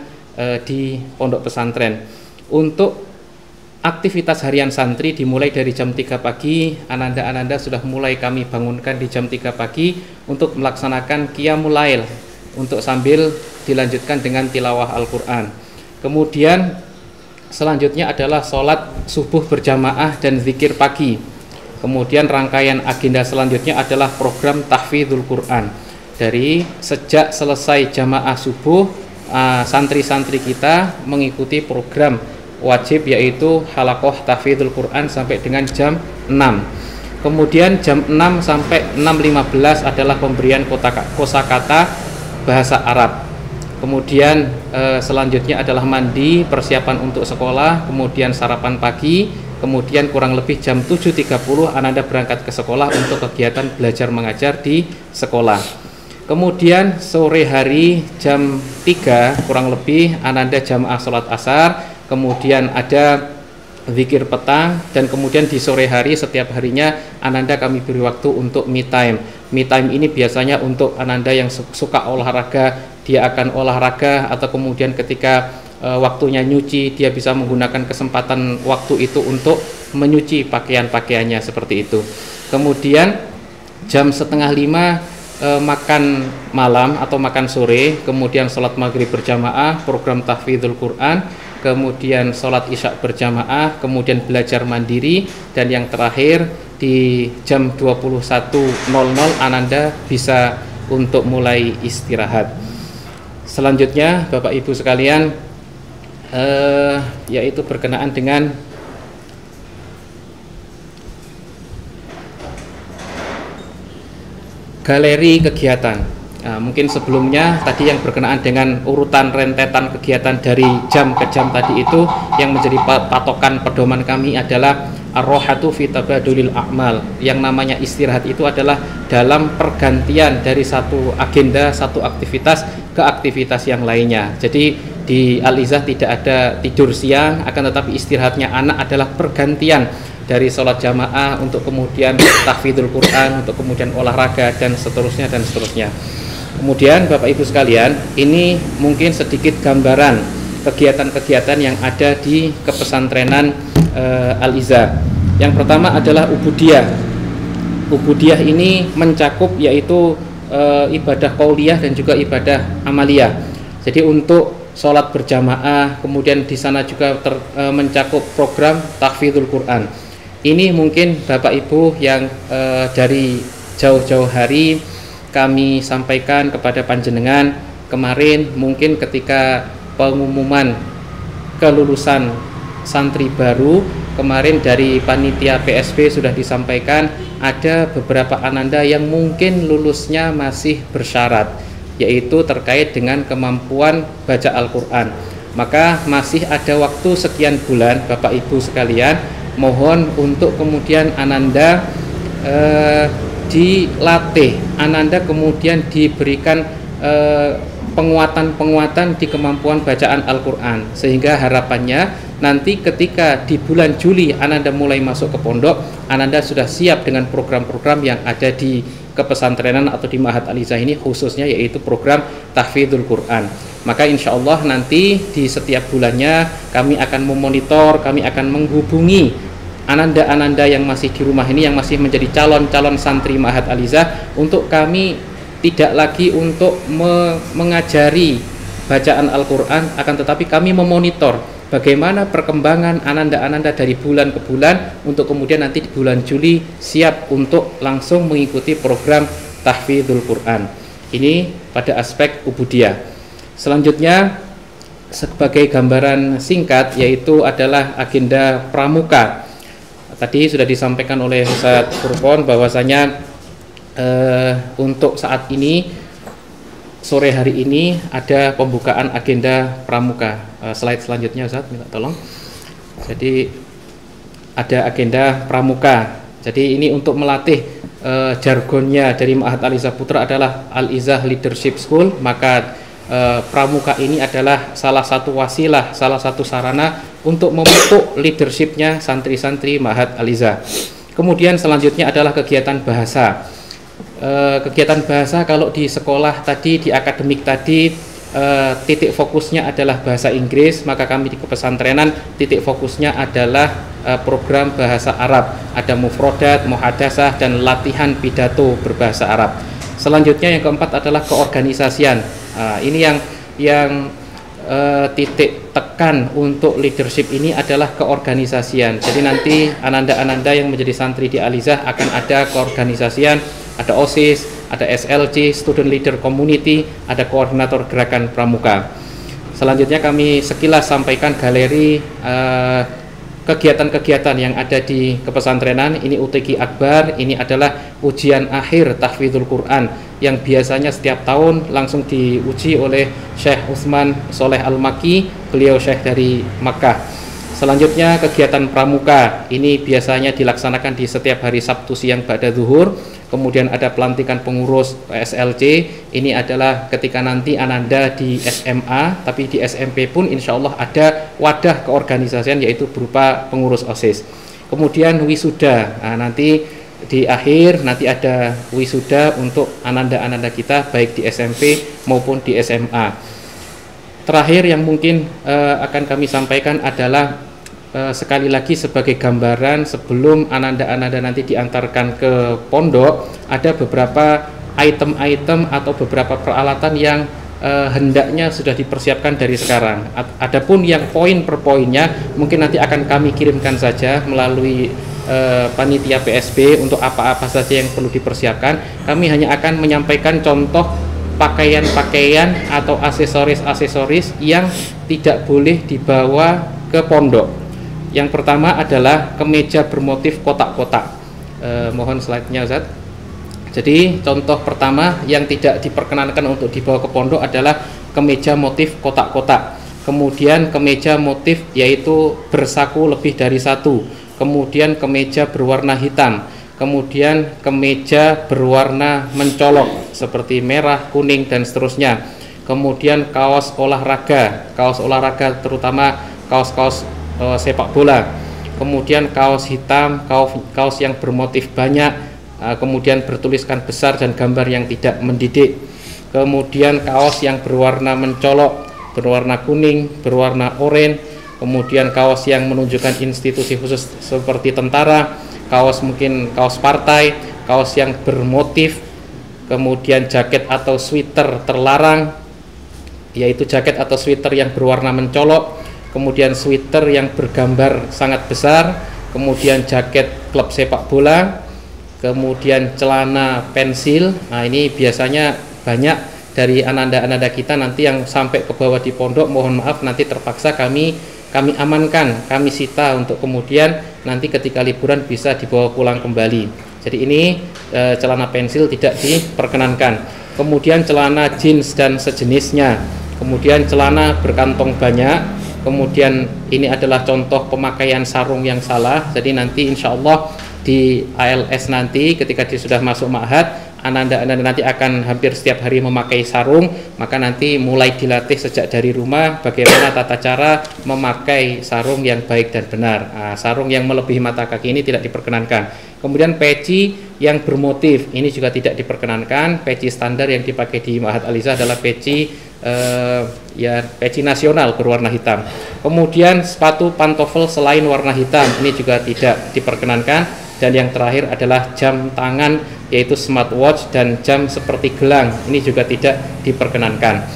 di pondok pesantren. Untuk aktivitas harian santri dimulai dari jam 3 pagi, Ananda sudah mulai kami bangunkan di jam 3 pagi untuk melaksanakan Qiyamul Lail, untuk sambil dilanjutkan dengan tilawah Al-Quran. Kemudian selanjutnya adalah sholat subuh berjamaah dan zikir pagi. Kemudian rangkaian agenda selanjutnya adalah program Tahfidzul Quran. Dari sejak selesai jamaah subuh, santri-santri kita mengikuti program wajib, yaitu halaqah Tahfidzul Quran sampai dengan jam 6. Kemudian jam 6 sampai 6.15 adalah pemberian kosakata bahasa Arab. Kemudian selanjutnya adalah mandi, persiapan untuk sekolah, kemudian sarapan pagi, kemudian kurang lebih jam 7.30 Ananda berangkat ke sekolah untuk kegiatan belajar mengajar di sekolah. Kemudian sore hari jam 3 kurang lebih Ananda jamaah sholat asar, kemudian ada zikir petang, dan kemudian di sore hari setiap harinya Ananda kami beri waktu untuk me time. Me time ini biasanya untuk Ananda yang suka olahraga, dia akan olahraga, atau kemudian ketika waktunya nyuci, dia bisa menggunakan kesempatan waktu itu untuk menyuci pakaian-pakaiannya, seperti itu. Kemudian jam 4:30 makan malam atau makan sore, kemudian sholat maghrib berjamaah, program Tahfidzul Quran, kemudian sholat isya berjamaah, kemudian belajar mandiri, dan yang terakhir di jam 21.00 Ananda bisa untuk mulai istirahat. Selanjutnya Bapak Ibu sekalian, yaitu berkenaan dengan galeri kegiatan. Mungkin sebelumnya tadi yang berkenaan dengan urutan rentetan kegiatan dari jam ke jam tadi itu, yang menjadi patokan pedoman kami adalah ar-rohatu fi tabadulil a'mal. Yang namanya istirahat itu adalah dalam pergantian dari satu agenda, satu aktivitas ke aktivitas yang lainnya. Jadi di Al-Izah tidak ada tidur siang, akan tetapi istirahatnya anak adalah pergantian dari sholat jamaah untuk kemudian tahfidzul Quran, untuk kemudian olahraga, dan seterusnya dan seterusnya. Kemudian Bapak Ibu sekalian, ini mungkin sedikit gambaran kegiatan-kegiatan yang ada di kepesantrenan Al-Izah. Yang pertama adalah ubudiyah. Ubudiyah ini mencakup yaitu ibadah qauliyah dan juga ibadah amaliyah. Jadi untuk sholat berjamaah, kemudian di sana juga mencakup program tahfidzul Quran. Ini mungkin Bapak Ibu yang dari jauh-jauh hari kami sampaikan kepada panjenengan kemarin, mungkin ketika pengumuman kelulusan santri baru kemarin dari panitia PSB sudah disampaikan ada beberapa ananda yang mungkin lulusnya masih bersyarat, yaitu terkait dengan kemampuan baca Al-Quran. Maka masih ada waktu sekian bulan Bapak Ibu sekalian, mohon untuk kemudian ananda dilatih, ananda kemudian diberikan penguatan-penguatan di kemampuan bacaan Al-Quran, sehingga harapannya nanti ketika di bulan Juli ananda mulai masuk ke pondok, ananda sudah siap dengan program-program yang ada di kepesantrenan atau di Ma'had Al-Izah ini, khususnya yaitu program tahfidzul Quran. Maka insya Allah nanti di setiap bulannya kami akan memonitor, kami akan menghubungi ananda-ananda yang masih di rumah ini, yang masih menjadi calon-calon santri Ma'had Al-Izah, untuk kami tidak lagi untuk mengajari bacaan Al-Quran, akan tetapi kami memonitor bagaimana perkembangan ananda-ananda dari bulan ke bulan, untuk kemudian nanti di bulan Juli siap untuk langsung mengikuti program tahfidzul Quran. Ini pada aspek ubudiyah. Selanjutnya sebagai gambaran singkat yaitu adalah agenda pramuka. Tadi sudah disampaikan oleh Ustaz Furqon bahwasanya untuk saat ini sore hari ini ada pembukaan agenda pramuka. Slide selanjutnya Ustaz, minta tolong. Jadi ada agenda pramuka. Jadi ini untuk melatih jargonnya dari Ma'had Al-Izzah Putra adalah Al-Izzah Leadership School, maka pramuka ini adalah salah satu wasilah, salah satu sarana untuk memupuk leadershipnya santri-santri Ma'had Al-Izzah. Kemudian selanjutnya adalah kegiatan bahasa. Kegiatan bahasa kalau di sekolah tadi, di akademik tadi, titik fokusnya adalah bahasa Inggris, maka kami di kepesantrenan titik fokusnya adalah program bahasa Arab. Ada mufrodat, muhadasah, dan latihan pidato berbahasa Arab. Selanjutnya yang keempat adalah keorganisasian. Ini yang titik tekan untuk leadership ini adalah keorganisasian. Jadi nanti ananda-ananda yang menjadi santri di Al-Izzah akan ada keorganisasian, ada OSIS, ada SLC, Student Leader Community, ada koordinator gerakan pramuka. Selanjutnya kami sekilas sampaikan galeri kegiatan-kegiatan yang ada di kepesantrenan. Ini UTQ Akbar, ini adalah ujian akhir tahfidzul Quran yang biasanya setiap tahun langsung diuji oleh Syekh Utsman Soleh Al-Maki, beliau Syekh dari Makkah. Selanjutnya kegiatan pramuka, ini biasanya dilaksanakan di setiap hari Sabtu siang ba'da zuhur. Kemudian ada pelantikan pengurus SLC, ini adalah ketika nanti ananda di SMA, tapi di SMP pun insya Allah ada wadah keorganisasian yaitu berupa pengurus OSIS. Kemudian wisuda, nanti di akhir nanti ada wisuda untuk ananda-ananda kita baik di SMP maupun di SMA. Terakhir yang mungkin akan kami sampaikan adalah sekali lagi sebagai gambaran sebelum ananda-ananda nanti diantarkan ke pondok, ada beberapa item-item atau beberapa peralatan yang hendaknya sudah dipersiapkan dari sekarang. Adapun yang poin per poinnya mungkin nanti akan kami kirimkan saja melalui panitia PSB untuk apa-apa saja yang perlu dipersiapkan. Kami hanya akan menyampaikan contoh pakaian-pakaian atau aksesoris-aksesoris yang tidak boleh dibawa ke pondok. Yang pertama adalah kemeja bermotif kotak-kotak. Mohon slide-nya Ustaz. Jadi contoh pertama yang tidak diperkenankan untuk dibawa ke pondok adalah kemeja motif kotak-kotak. Kemudian kemeja motif yaitu bersaku lebih dari satu. Kemudian kemeja berwarna hitam. Kemudian kemeja berwarna mencolok seperti merah, kuning, dan seterusnya. Kemudian kaos olahraga terutama kaos-kaos sepak bola. Kemudian kaos hitam, kaos yang bermotif banyak, kemudian bertuliskan besar dan gambar yang tidak mendidik. Kemudian kaos yang berwarna mencolok, berwarna kuning, berwarna oranye. Kemudian kaos yang menunjukkan institusi khusus seperti tentara, mungkin kaos partai, kaos yang bermotif. Kemudian jaket atau sweater terlarang, yaitu jaket atau sweater yang berwarna mencolok. Kemudian sweater yang bergambar sangat besar, kemudian jaket klub sepak bola, kemudian celana pensil. Nah, ini biasanya banyak dari ananda-ananda kita nanti yang sampai ke bawah di pondok, mohon maaf nanti terpaksa kami amankan, kami sita untuk kemudian nanti ketika liburan bisa dibawa pulang kembali. Jadi ini celana pensil tidak diperkenankan. Kemudian celana jeans dan sejenisnya. Kemudian celana berkantong banyak. Kemudian ini adalah contoh pemakaian sarung yang salah. Jadi nanti insya Allah di ALS nanti ketika dia sudah masuk ma'had, ananda-ananda nanti akan hampir setiap hari memakai sarung. Maka nanti mulai dilatih sejak dari rumah bagaimana tata cara memakai sarung yang baik dan benar. Sarung yang melebihi mata kaki ini tidak diperkenankan. Kemudian peci yang bermotif ini juga tidak diperkenankan. Peci standar yang dipakai di Ma'had Al-Izzah adalah peci nasional berwarna hitam. Kemudian sepatu pantofel selain warna hitam ini juga tidak diperkenankan. Dan yang terakhir adalah jam tangan yaitu smartwatch dan jam seperti gelang, ini juga tidak diperkenankan.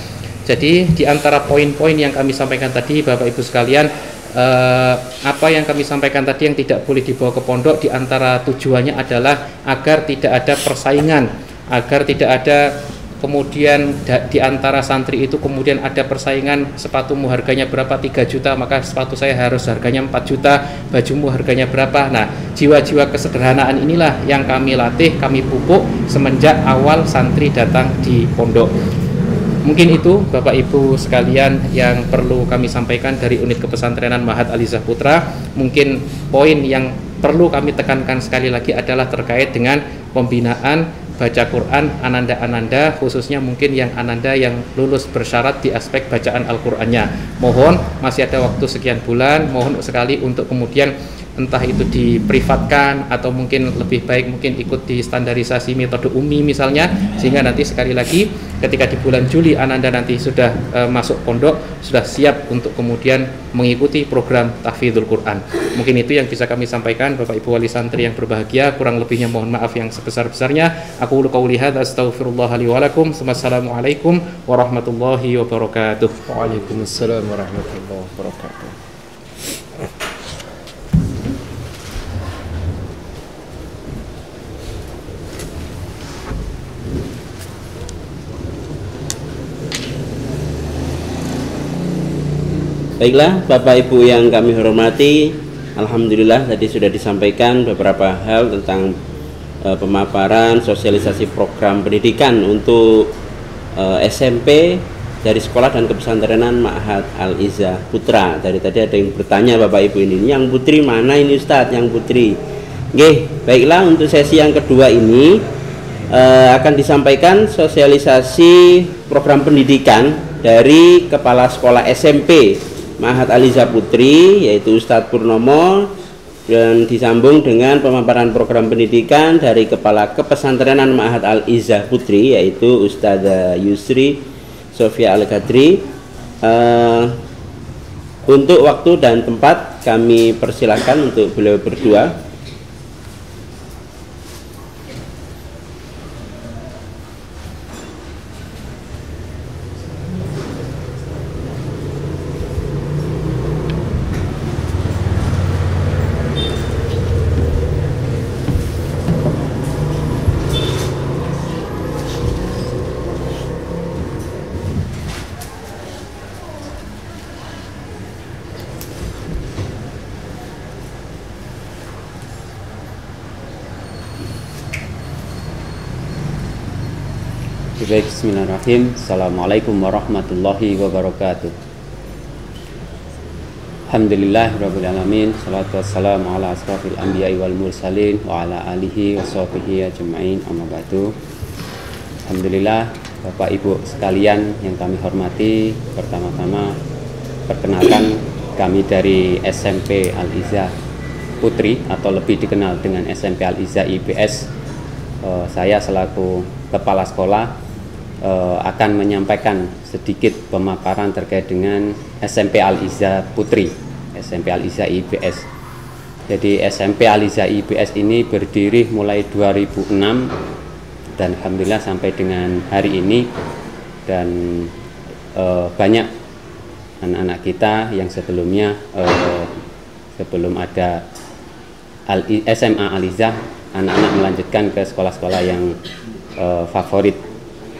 Jadi di antara poin-poin yang kami sampaikan tadi Bapak Ibu sekalian, apa yang kami sampaikan tadi yang tidak boleh dibawa ke pondok, di antara tujuannya adalah agar tidak ada persaingan, agar tidak ada kemudian di antara santri itu kemudian ada persaingan, sepatumu harganya berapa, 3 juta, maka sepatu saya harus harganya 4 juta, bajumu harganya berapa. Nah, jiwa-jiwa kesederhanaan inilah yang kami latih, kami pupuk semenjak awal santri datang di pondok. Mungkin itu Bapak Ibu sekalian yang perlu kami sampaikan dari unit kepesantrenan Ma'had Alizah Putra. Mungkin poin yang perlu kami tekankan sekali lagi adalah terkait dengan pembinaan baca Quran ananda-ananda, khususnya mungkin yang ananda yang lulus bersyarat di aspek bacaan Al-Qur'annya. Mohon masih ada waktu sekian bulan, mohon sekali untuk kemudian entah itu diprivatkan atau mungkin lebih baik mungkin ikut di standarisasi metode UMI misalnya, sehingga nanti sekali lagi ketika di bulan Juli ananda nanti sudah masuk pondok, sudah siap untuk kemudian mengikuti program tahfidzul Quran. Mungkin itu yang bisa kami sampaikan Bapak Ibu wali santri yang berbahagia, kurang lebihnya mohon maaf yang sebesar-besarnya. Aku qauli hadza astaghfirullah li wa lakum. Wassalamualaikum warahmatullahi wabarakatuh. Waalaikumsalam warahmatullahi wabarakatuh. Baiklah Bapak Ibu yang kami hormati, alhamdulillah tadi sudah disampaikan beberapa hal tentang pemaparan sosialisasi program pendidikan untuk SMP dari sekolah dan kepesantrenan Ma'had Al-Izzah Putra. Dari tadi ada yang bertanya Bapak Ibu ini, yang putri mana ini Ustadz, yang putri? Oke, baiklah untuk sesi yang kedua ini akan disampaikan sosialisasi program pendidikan dari Kepala Sekolah SMP Ma'had Al-Izzah Putri, yaitu Ustadz Purnomo, dan disambung dengan pemaparan program pendidikan dari Kepala Kepesantrenan Ma'had Al-Izzah Putri, yaitu Ustadzah Yusri Sofia Al-Ghadri. Untuk waktu dan tempat kami persilahkan untuk beliau berdua. Baik, bismillahirrahmanirrahim. Assalamualaikum warahmatullahi wabarakatuh. Alhamdulillahirabbil alamin, salatu wassalamu ala asrofil anbiya'i wal mursalin wa ala alihi wa sahbihi ajma'in, amma ba'du. Alhamdulillah, Bapak Ibu sekalian yang kami hormati, pertama-tama perkenalkan kami dari SMP Al-Izzah Putri atau lebih dikenal dengan SMP Al-Izzah IPS. Saya selaku kepala sekolah akan menyampaikan sedikit pemaparan terkait dengan SMP Al-Izzah Putri, SMP Al-Izzah IPS. Jadi SMP Al-Izzah IPS ini berdiri mulai 2006 dan alhamdulillah sampai dengan hari ini, dan banyak anak-anak kita yang sebelumnya sebelum ada SMA Al-Izzah, anak-anak melanjutkan ke sekolah-sekolah yang favorit.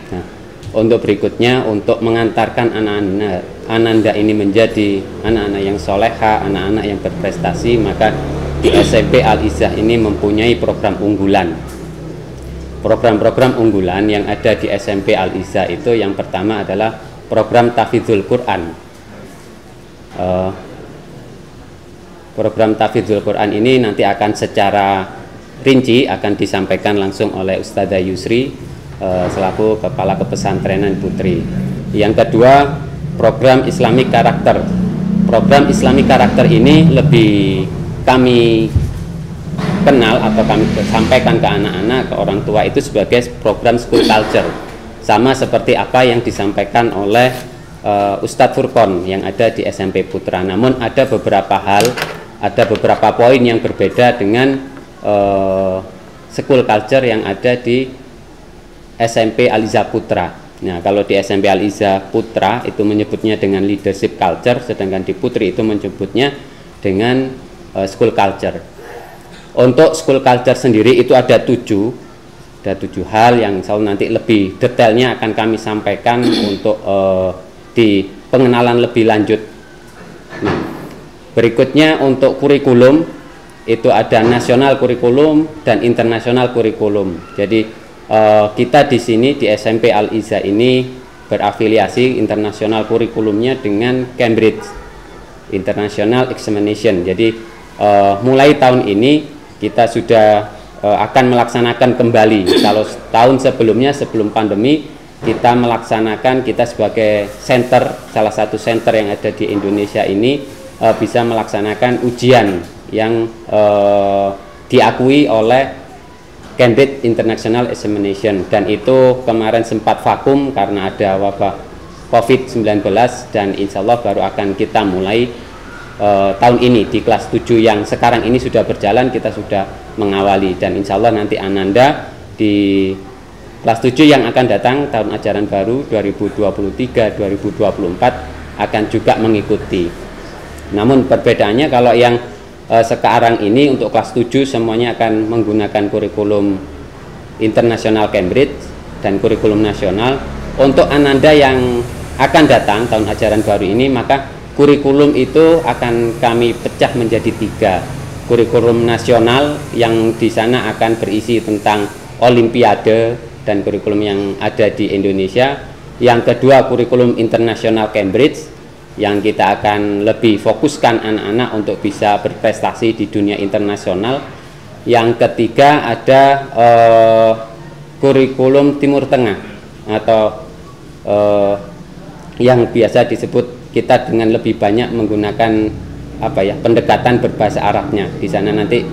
Nah, untuk berikutnya, untuk mengantarkan anak-anak ananda ini menjadi anak-anak yang soleha, anak-anak yang berprestasi, maka di SMP Al-Izzah ini mempunyai program unggulan. Program-program unggulan yang ada di SMP Al-Izzah itu yang pertama adalah program tahfidzul Quran. Program tahfidzul Quran ini nanti akan secara rinci akan disampaikan langsung oleh Ustadzah Yusri selaku Kepala Kepesantrenan Putri. Yang kedua, program Islamic Karakter. Program Islamic Karakter ini lebih kami kenal atau kami sampaikan ke anak-anak, ke orang tua itu sebagai program school culture. Sama seperti apa yang disampaikan oleh Ustadz Furqon yang ada di SMP Putra. Namun ada beberapa hal, ada beberapa poin yang berbeda dengan school culture yang ada di SMP Al-Izzah Putra. Nah, kalau di SMP Al-Izzah Putra itu menyebutnya dengan leadership culture, sedangkan di Putri itu menyebutnya dengan school culture. Untuk school culture sendiri itu ada 7. Ada 7 hal yang insya Allah nanti lebih detailnya akan kami sampaikan untuk di pengenalan lebih lanjut. Nah, berikutnya untuk kurikulum itu ada nasional kurikulum dan internasional kurikulum. Jadi kita di sini di SMP Al-Izzah ini berafiliasi internasional kurikulumnya dengan Cambridge International Examination. Jadi mulai tahun ini kita sudah akan melaksanakan kembali. Kalau tahun sebelumnya sebelum pandemi kita melaksanakan, kita sebagai center, salah satu center yang ada di Indonesia ini bisa melaksanakan ujian yang diakui oleh Cambridge International Examination, dan itu kemarin sempat vakum karena ada wabah COVID-19, dan insya Allah baru akan kita mulai tahun ini di kelas 7 yang sekarang ini sudah berjalan, kita sudah mengawali, dan insya Allah nanti Ananda di kelas 7 yang akan datang tahun ajaran baru 2023-2024 akan juga mengikuti. Namun perbedaannya kalau yang sekarang ini untuk kelas 7 semuanya akan menggunakan kurikulum internasional Cambridge dan kurikulum nasional. Untuk Ananda yang akan datang tahun ajaran baru ini, maka kurikulum itu akan kami pecah menjadi 3. Kurikulum nasional yang di sana akan berisi tentang olimpiade dan kurikulum yang ada di Indonesia. Yang kedua kurikulum internasional Cambridge yang kita akan lebih fokuskan anak-anak untuk bisa berprestasi di dunia internasional. Yang ketiga ada kurikulum Timur Tengah atau yang biasa disebut kita dengan lebih banyak menggunakan pendekatan berbahasa Arabnya. Di sana nanti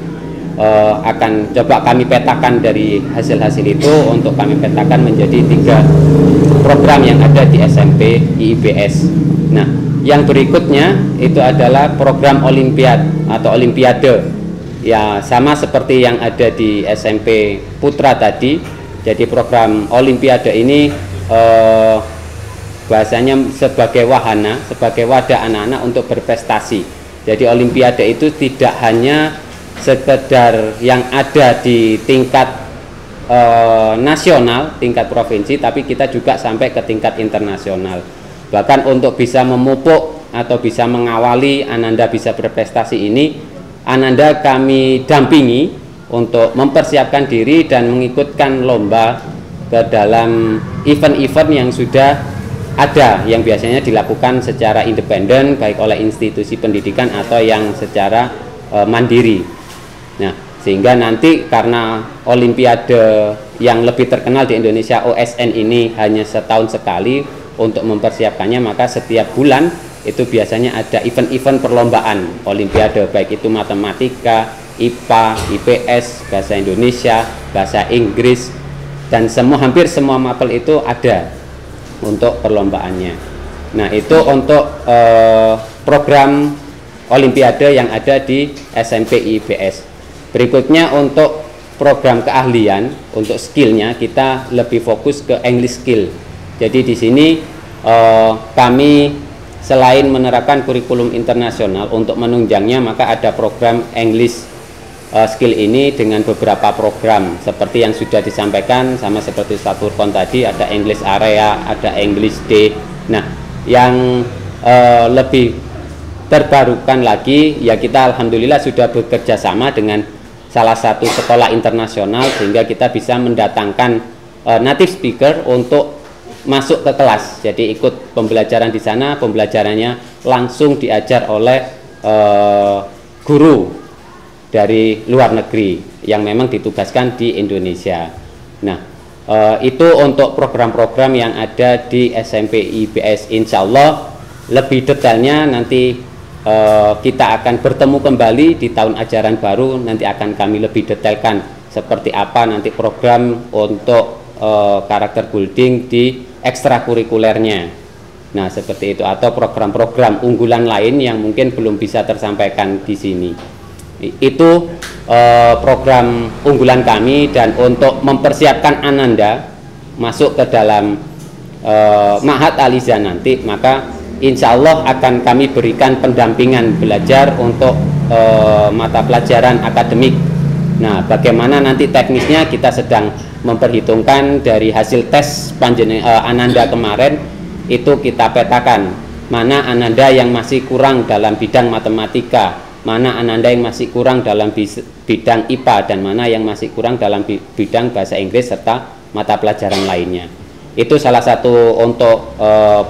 akan coba kami petakan dari hasil-hasil itu untuk kami petakan menjadi 3 program yang ada di SMP IIBS. Nah, yang berikutnya itu adalah program olimpiade. Ya, sama seperti yang ada di SMP Putra tadi. Jadi program olimpiade ini bahasanya sebagai wahana, sebagai wadah anak-anak untuk berprestasi. Jadi olimpiade itu tidak hanya sekedar yang ada di tingkat nasional, tingkat provinsi, tapi kita juga sampai ke tingkat internasional. Bahkan untuk bisa memupuk atau bisa mengawali Ananda bisa berprestasi ini, Ananda kami dampingi untuk mempersiapkan diri dan mengikutkan lomba ke dalam event-event yang sudah ada, yang biasanya dilakukan secara independen baik oleh institusi pendidikan atau yang secara mandiri. Nah, sehingga nanti karena olimpiade yang lebih terkenal di Indonesia OSN ini hanya setahun sekali untuk mempersiapkannya, maka setiap bulan itu biasanya ada event-event perlombaan olimpiade, baik itu matematika, IPA, IPS, bahasa Indonesia, bahasa Inggris, dan hampir semua mapel itu ada untuk perlombaannya. Nah, itu untuk program olimpiade yang ada di SMP IIBS. Berikutnya untuk program keahlian, untuk skillnya kita lebih fokus ke English skill. Jadi di sini kami selain menerapkan kurikulum internasional untuk menunjangnya, maka ada program English skill ini dengan beberapa program seperti yang sudah disampaikan, sama seperti Ustaz Furqon tadi, ada English Area, ada English Day. Nah, yang lebih terbarukan lagi ya, kita alhamdulillah sudah bekerja sama dengan salah satu sekolah internasional sehingga kita bisa mendatangkan native speaker untuk masuk ke kelas. Jadi ikut pembelajaran di sana, pembelajarannya langsung diajar oleh guru dari luar negeri yang memang ditugaskan di Indonesia. Nah, itu untuk program-program yang ada di SMP IIBS. Insya Allah lebih detailnya nanti kita akan bertemu kembali di tahun ajaran baru. Nanti akan kami lebih detailkan seperti apa nanti program untuk karakter building di ekstrakurikulernya. Nah, seperti itu, atau program-program unggulan lain yang mungkin belum bisa tersampaikan di sini. Itu program unggulan kami, dan untuk mempersiapkan Ananda masuk ke dalam Ma'had Al-Izzah nanti, maka insya Allah akan kami berikan pendampingan belajar untuk mata pelajaran akademik. Nah, bagaimana nanti teknisnya kita sedang memperhitungkan dari hasil tes Ananda kemarin, itu kita petakan mana Ananda yang masih kurang dalam bidang matematika, mana Ananda yang masih kurang dalam bidang IPA, dan mana yang masih kurang dalam bidang bahasa Inggris serta mata pelajaran lainnya. Itu salah satu untuk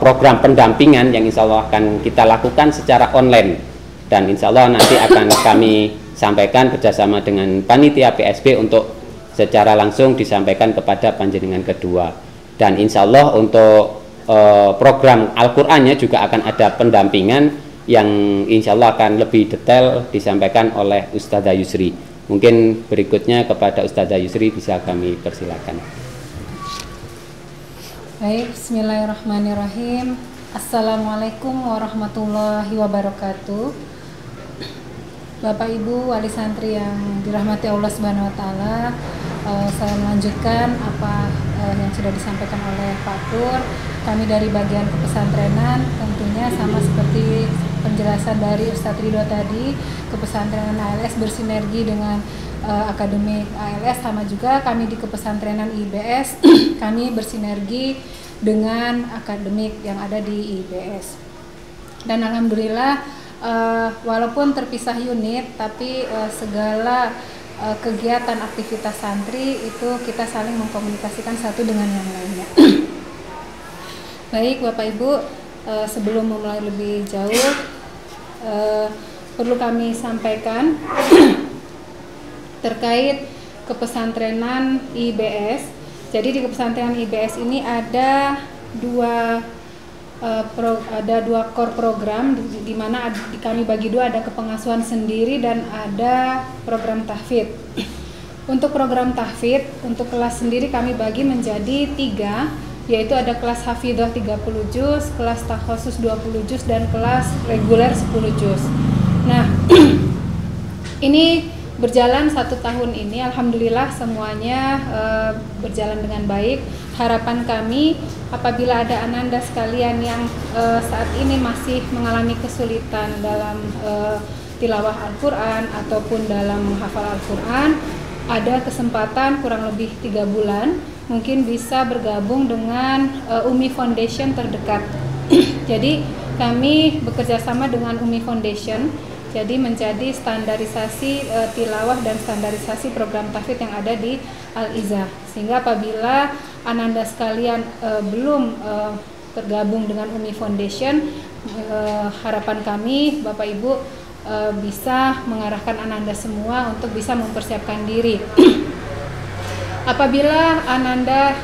program pendampingan yang insya Allah akan kita lakukan secara online, dan insya Allah nanti akan kami sampaikan bersama dengan panitia PSB untuk secara langsung disampaikan kepada panjenengan kedua. Dan insya Allah untuk program Al-Qur'annya juga akan ada pendampingan yang insya Allah akan lebih detail disampaikan oleh Ustadzah Yusri. Mungkin berikutnya kepada Ustadzah Yusri bisa kami persilakan. Baik, bismillahirrahmanirrahim. Assalamualaikum warahmatullahi wabarakatuh. Bapak Ibu wali santri yang dirahmati Allah Subhanahu wa taala, saya melanjutkan apa yang sudah disampaikan oleh Pak Tur. Kami dari bagian kepesantrenan tentunya sama seperti penjelasan dari Ustadz Ridho tadi, kepesantrenan ALS bersinergi dengan akademik ALS, sama juga kami di kepesantrenan IBS kami bersinergi dengan akademik yang ada di IBS. Dan alhamdulillah walaupun terpisah unit, tapi segala kegiatan aktivitas santri itu kita saling mengkomunikasikan satu dengan yang lainnya. Baik Bapak Ibu, sebelum memulai lebih jauh perlu kami sampaikan terkait kepesantrenan IBS. Jadi di kepesantrenan IBS ini ada dua core program, di mana kami bagi dua, ada kepengasuhan sendiri dan ada program tahfidz. Untuk program tahfidz, untuk kelas sendiri kami bagi menjadi 3, yaitu ada kelas hafidhah 30 juz, kelas takhusus 20 juz, dan kelas reguler 10 juz. Nah, ini berjalan 1 tahun ini, alhamdulillah semuanya berjalan dengan baik. Harapan kami apabila ada ananda sekalian yang saat ini masih mengalami kesulitan dalam tilawah Al-Quran ataupun dalam menghafal Al-Quran, ada kesempatan kurang lebih 3 bulan mungkin bisa bergabung dengan UMI Foundation terdekat. Jadi kami bekerja sama dengan UMI Foundation, jadi menjadi standarisasi tilawah dan standarisasi program tahfidz yang ada di Al-Izzah. Sehingga apabila ananda sekalian belum tergabung dengan UMI Foundation, harapan kami Bapak Ibu bisa mengarahkan ananda semua untuk bisa mempersiapkan diri. Apabila ananda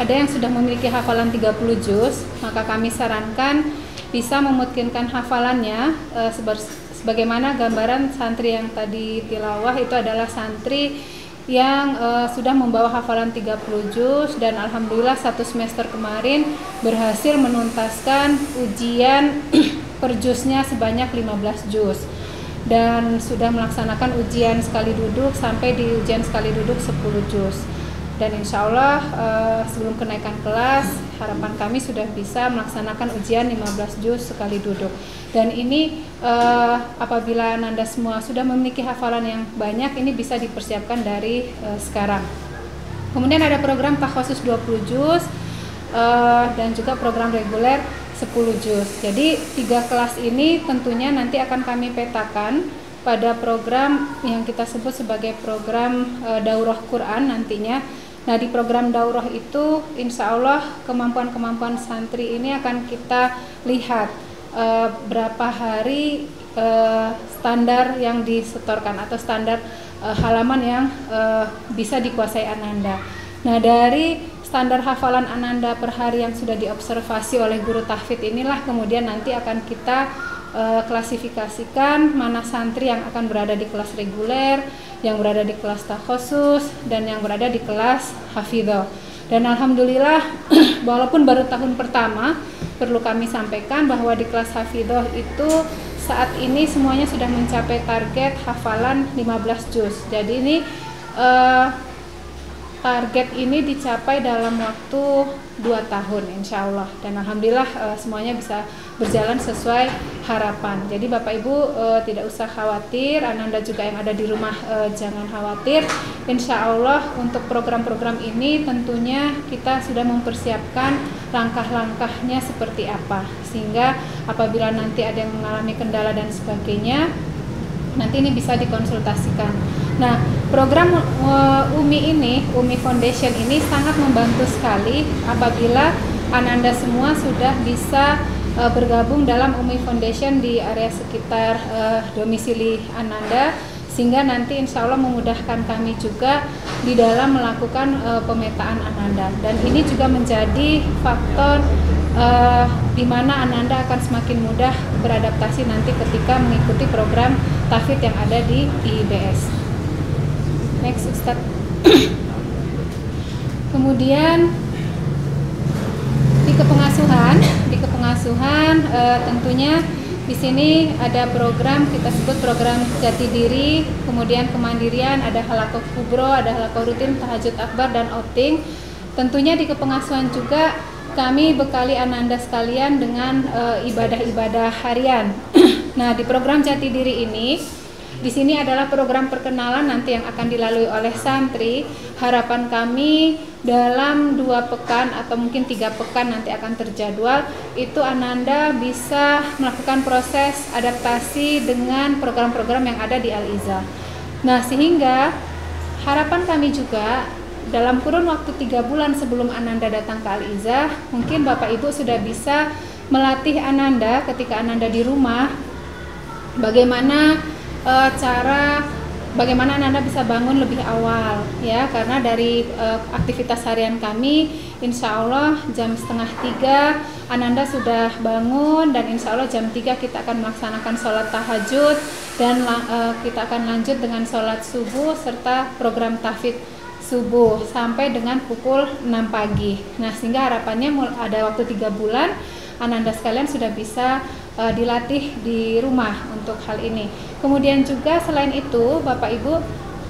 ada yang sudah memiliki hafalan 30 juz, maka kami sarankan bisa memutkinkan hafalannya sebagaimana gambaran santri yang tadi tilawah. Itu adalah santri yang sudah membawa hafalan 30 juz dan alhamdulillah 1 semester kemarin berhasil menuntaskan ujian per juznya sebanyak 15 juz dan sudah melaksanakan ujian sekali duduk sampai di ujian sekali duduk 10 juz. Dan insya Allah sebelum kenaikan kelas harapan kami sudah bisa melaksanakan ujian 15 juz sekali duduk. Dan ini apabila ananda semua sudah memiliki hafalan yang banyak, ini bisa dipersiapkan dari sekarang. Kemudian ada program takhusus 20 juz dan juga program reguler 10 juz. Jadi 3 kelas ini tentunya nanti akan kami petakan pada program yang kita sebut sebagai program daurah Quran nantinya. Nah, di program daurah itu insya Allah kemampuan-kemampuan santri ini akan kita lihat berapa hari standar yang disetorkan atau standar halaman yang bisa dikuasai ananda. Nah, dari standar hafalan ananda per hari yang sudah diobservasi oleh guru tahfidz inilah kemudian nanti akan kita klasifikasikan mana santri yang akan berada di kelas reguler, yang berada di kelas takhusus, dan yang berada di kelas hafidhah. Dan alhamdulillah walaupun baru tahun pertama, perlu kami sampaikan bahwa di kelas hafidhah itu saat ini semuanya sudah mencapai target hafalan 15 juz. Jadi ini target ini dicapai dalam waktu 2 tahun insya Allah, dan alhamdulillah semuanya bisa berjalan sesuai harapan. Jadi Bapak Ibu tidak usah khawatir, Ananda juga yang ada di rumah jangan khawatir. Insya Allah untuk program-program ini tentunya kita sudah mempersiapkan langkah-langkahnya seperti apa, sehingga apabila nanti ada yang mengalami kendala dan sebagainya, nanti ini bisa dikonsultasikan. Nah, program UMI Foundation ini sangat membantu sekali apabila Ananda semua sudah bisa bergabung dalam UMI Foundation di area sekitar domisili Ananda, sehingga nanti insya Allah memudahkan kami juga di dalam melakukan pemetaan Ananda, dan ini juga menjadi faktor di mana Ananda akan semakin mudah beradaptasi nanti ketika mengikuti program tahfidz yang ada di IBS. Next, Ustaz. Kemudian di kepengasuhan tentunya di sini ada program kita sebut program jati diri, kemudian kemandirian, ada halaqah kubro, ada halaqah rutin, tahajud akbar, dan outing. Tentunya di kepengasuhan juga kami bekali Ananda sekalian dengan ibadah-ibadah harian. Nah, di program jati diri ini, di sini adalah program perkenalan nanti yang akan dilalui oleh santri. Harapan kami dalam 2 pekan atau mungkin 3 pekan nanti akan terjadwal, itu Ananda bisa melakukan proses adaptasi dengan program-program yang ada di Al-Izzah. Nah, sehingga harapan kami juga dalam kurun waktu 3 bulan sebelum Ananda datang ke Al-Izzah, mungkin Bapak Ibu sudah bisa melatih Ananda ketika Ananda di rumah, bagaimana bagaimana Ananda bisa bangun lebih awal, ya, karena dari aktivitas harian kami, insya Allah jam 2:30 Ananda sudah bangun, dan insya Allah jam 3 kita akan melaksanakan sholat tahajud, dan kita akan lanjut dengan sholat subuh serta program tahfidz subuh sampai dengan pukul 6 pagi. Nah, sehingga harapannya ada waktu 3 bulan Ananda sekalian sudah bisa dilatih di rumah untuk hal ini. Kemudian juga selain itu Bapak Ibu,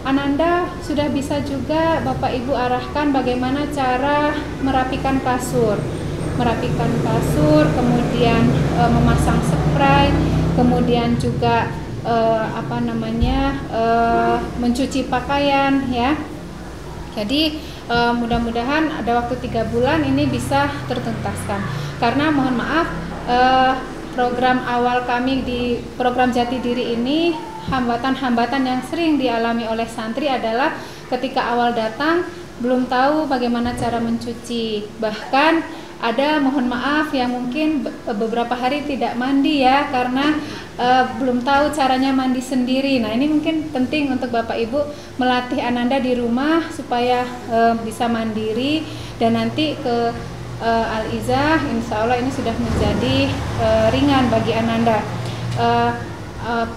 Ananda sudah bisa juga Bapak Ibu arahkan bagaimana cara merapikan kasur, kemudian memasang spray, kemudian juga mencuci pakaian, ya. Jadi mudah-mudahan ada waktu 3 bulan ini bisa tertuntaskan. Karena mohon maaf, program awal kami di program Jati Diri ini, hambatan-hambatan yang sering dialami oleh santri adalah ketika awal datang belum tahu bagaimana cara mencuci. Bahkan ada, mohon maaf, yang mungkin beberapa hari tidak mandi, ya, karena belum tahu caranya mandi sendiri. Nah, ini mungkin penting untuk Bapak Ibu melatih Ananda di rumah supaya bisa mandiri, dan nanti ke Al-Izzah insya Allah ini sudah menjadi ringan bagi Ananda.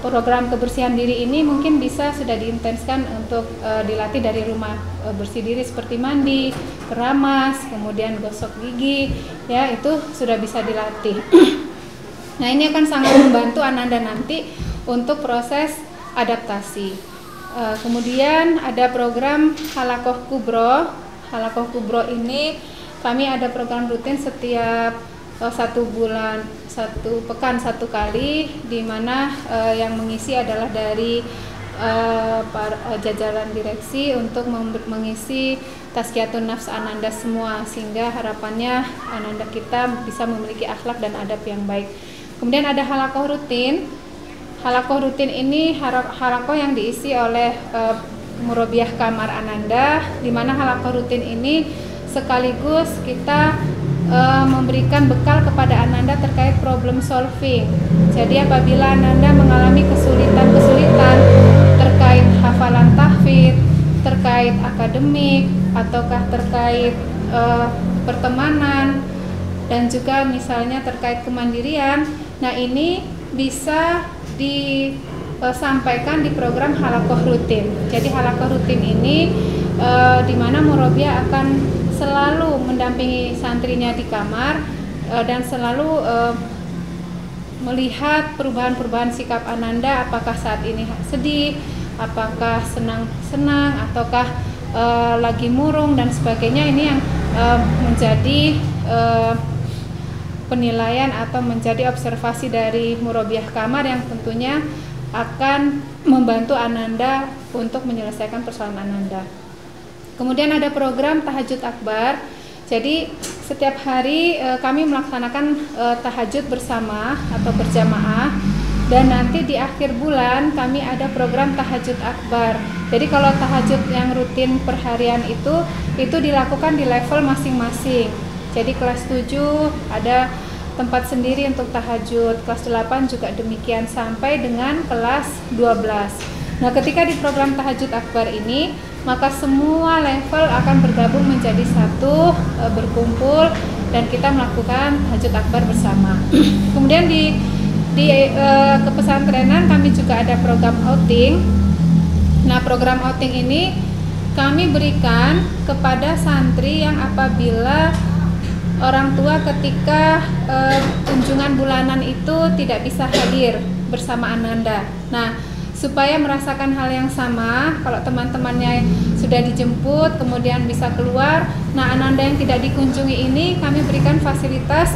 Program kebersihan diri ini mungkin bisa sudah diintenskan untuk dilatih dari rumah, bersih diri seperti mandi, keramas, kemudian gosok gigi, ya, itu sudah bisa dilatih. Nah, ini akan sangat membantu Ananda nanti untuk proses adaptasi. Kemudian ada program halaqah kubro. Halaqah kubro ini kami ada program rutin setiap 1 bulan, 1 pekan 1 kali, di mana yang mengisi adalah dari jajaran direksi untuk mengisi tazkiyatun nafs Ananda semua, sehingga harapannya Ananda kita bisa memiliki akhlak dan adab yang baik. Kemudian ada halaqah rutin. Halaqah rutin ini halaqah yang diisi oleh murabiah kamar Ananda, di mana halaqah rutin ini sekaligus kita memberikan bekal kepada Ananda terkait problem solving. Jadi apabila Ananda mengalami kesulitan-kesulitan terkait hafalan tahfidz, terkait akademik, ataukah terkait pertemanan, dan juga misalnya terkait kemandirian, nah ini bisa disampaikan di program halaqah rutin. Jadi halaqah rutin ini di mana murabiah akan selalu mendampingi santrinya di kamar dan selalu melihat perubahan-perubahan sikap Ananda, apakah saat ini sedih, apakah senang-senang, ataukah lagi murung dan sebagainya, ini yang menjadi penilaian atau menjadi observasi dari murabiah kamar yang tentunya akan membantu Ananda untuk menyelesaikan persoalan Ananda. Kemudian ada program tahajud akbar. Jadi setiap hari kami melaksanakan tahajud bersama atau berjamaah, dan nanti di akhir bulan kami ada program tahajud akbar. Jadi kalau tahajud yang rutin perharian itu dilakukan di level masing-masing. Jadi kelas 7 ada tempat sendiri untuk tahajud, kelas 8 juga demikian sampai dengan kelas 12. Nah, ketika di program tahajud akbar ini, maka semua level akan bergabung menjadi satu, berkumpul, dan kita melakukan tahajud akbar bersama. Kemudian di kepesantrenan kami juga ada program outing. Nah, program outing ini kami berikan kepada santri yang apabila orang tua ketika kunjungan bulanan itu tidak bisa hadir bersama Ananda. Nah, supaya merasakan hal yang sama, kalau teman-temannya sudah dijemput kemudian bisa keluar, nah Ananda yang tidak dikunjungi ini kami berikan fasilitas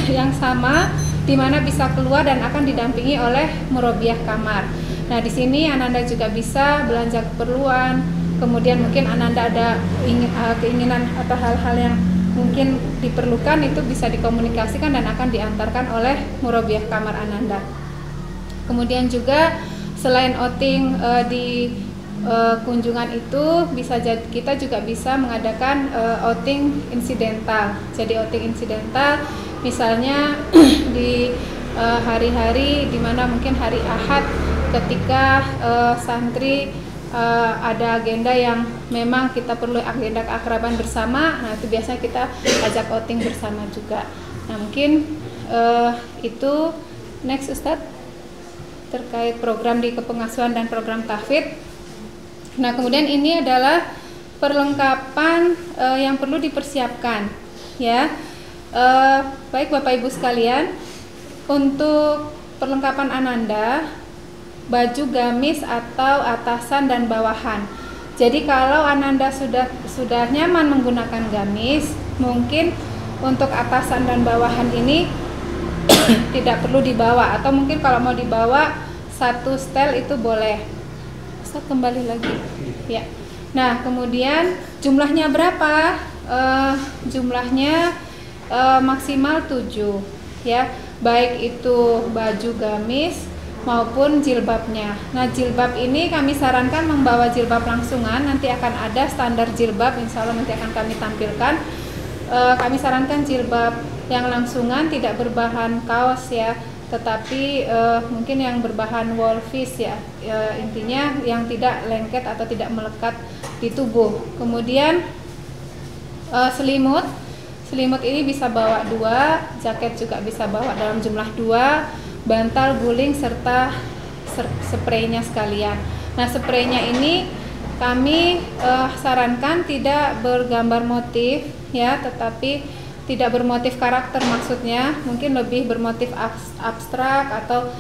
yang sama, di mana bisa keluar dan akan didampingi oleh murabiah kamar. Nah, di sini Ananda juga bisa belanja keperluan, kemudian mungkin Ananda ada keinginan atau hal-hal yang mungkin diperlukan, itu bisa dikomunikasikan dan akan diantarkan oleh murabiah kamar Ananda. Kemudian juga selain outing di kunjungan itu, kita juga bisa mengadakan outing insidental. Jadi outing insidental misalnya di hari-hari dimana mungkin hari Ahad ketika santri ada agenda yang memang kita perlu agenda keakraban bersama, nah itu biasanya kita ajak outing bersama juga. Nah, mungkin itu next Ustadz terkait program di kepengasuhan dan program tahfidz. Nah, kemudian ini adalah perlengkapan yang perlu dipersiapkan, ya. Baik Bapak Ibu sekalian, untuk perlengkapan Ananda, baju gamis atau atasan dan bawahan. Jadi kalau Ananda sudah nyaman menggunakan gamis, mungkin untuk atasan dan bawahan ini tidak perlu dibawa, atau mungkin kalau mau dibawa satu setel itu boleh. Ustaz kembali lagi. Ya. Nah, kemudian jumlahnya berapa? Jumlahnya maksimal 7, ya. Baik itu baju gamis maupun jilbabnya. Nah, jilbab ini kami sarankan membawa jilbab langsungan. Nanti akan ada standar jilbab, insya Allah nanti akan kami tampilkan. Kami sarankan jilbab yang langsungan, tidak berbahan kaos ya, tetapi mungkin yang berbahan wolfish ya, intinya yang tidak lengket atau tidak melekat di tubuh. Kemudian selimut ini bisa bawa 2, jaket juga bisa bawa dalam jumlah 2, bantal guling serta spraynya sekalian. Nah, spraynya ini kami sarankan tidak bergambar motif ya, tetapi tidak bermotif karakter, maksudnya mungkin lebih bermotif abstrak atau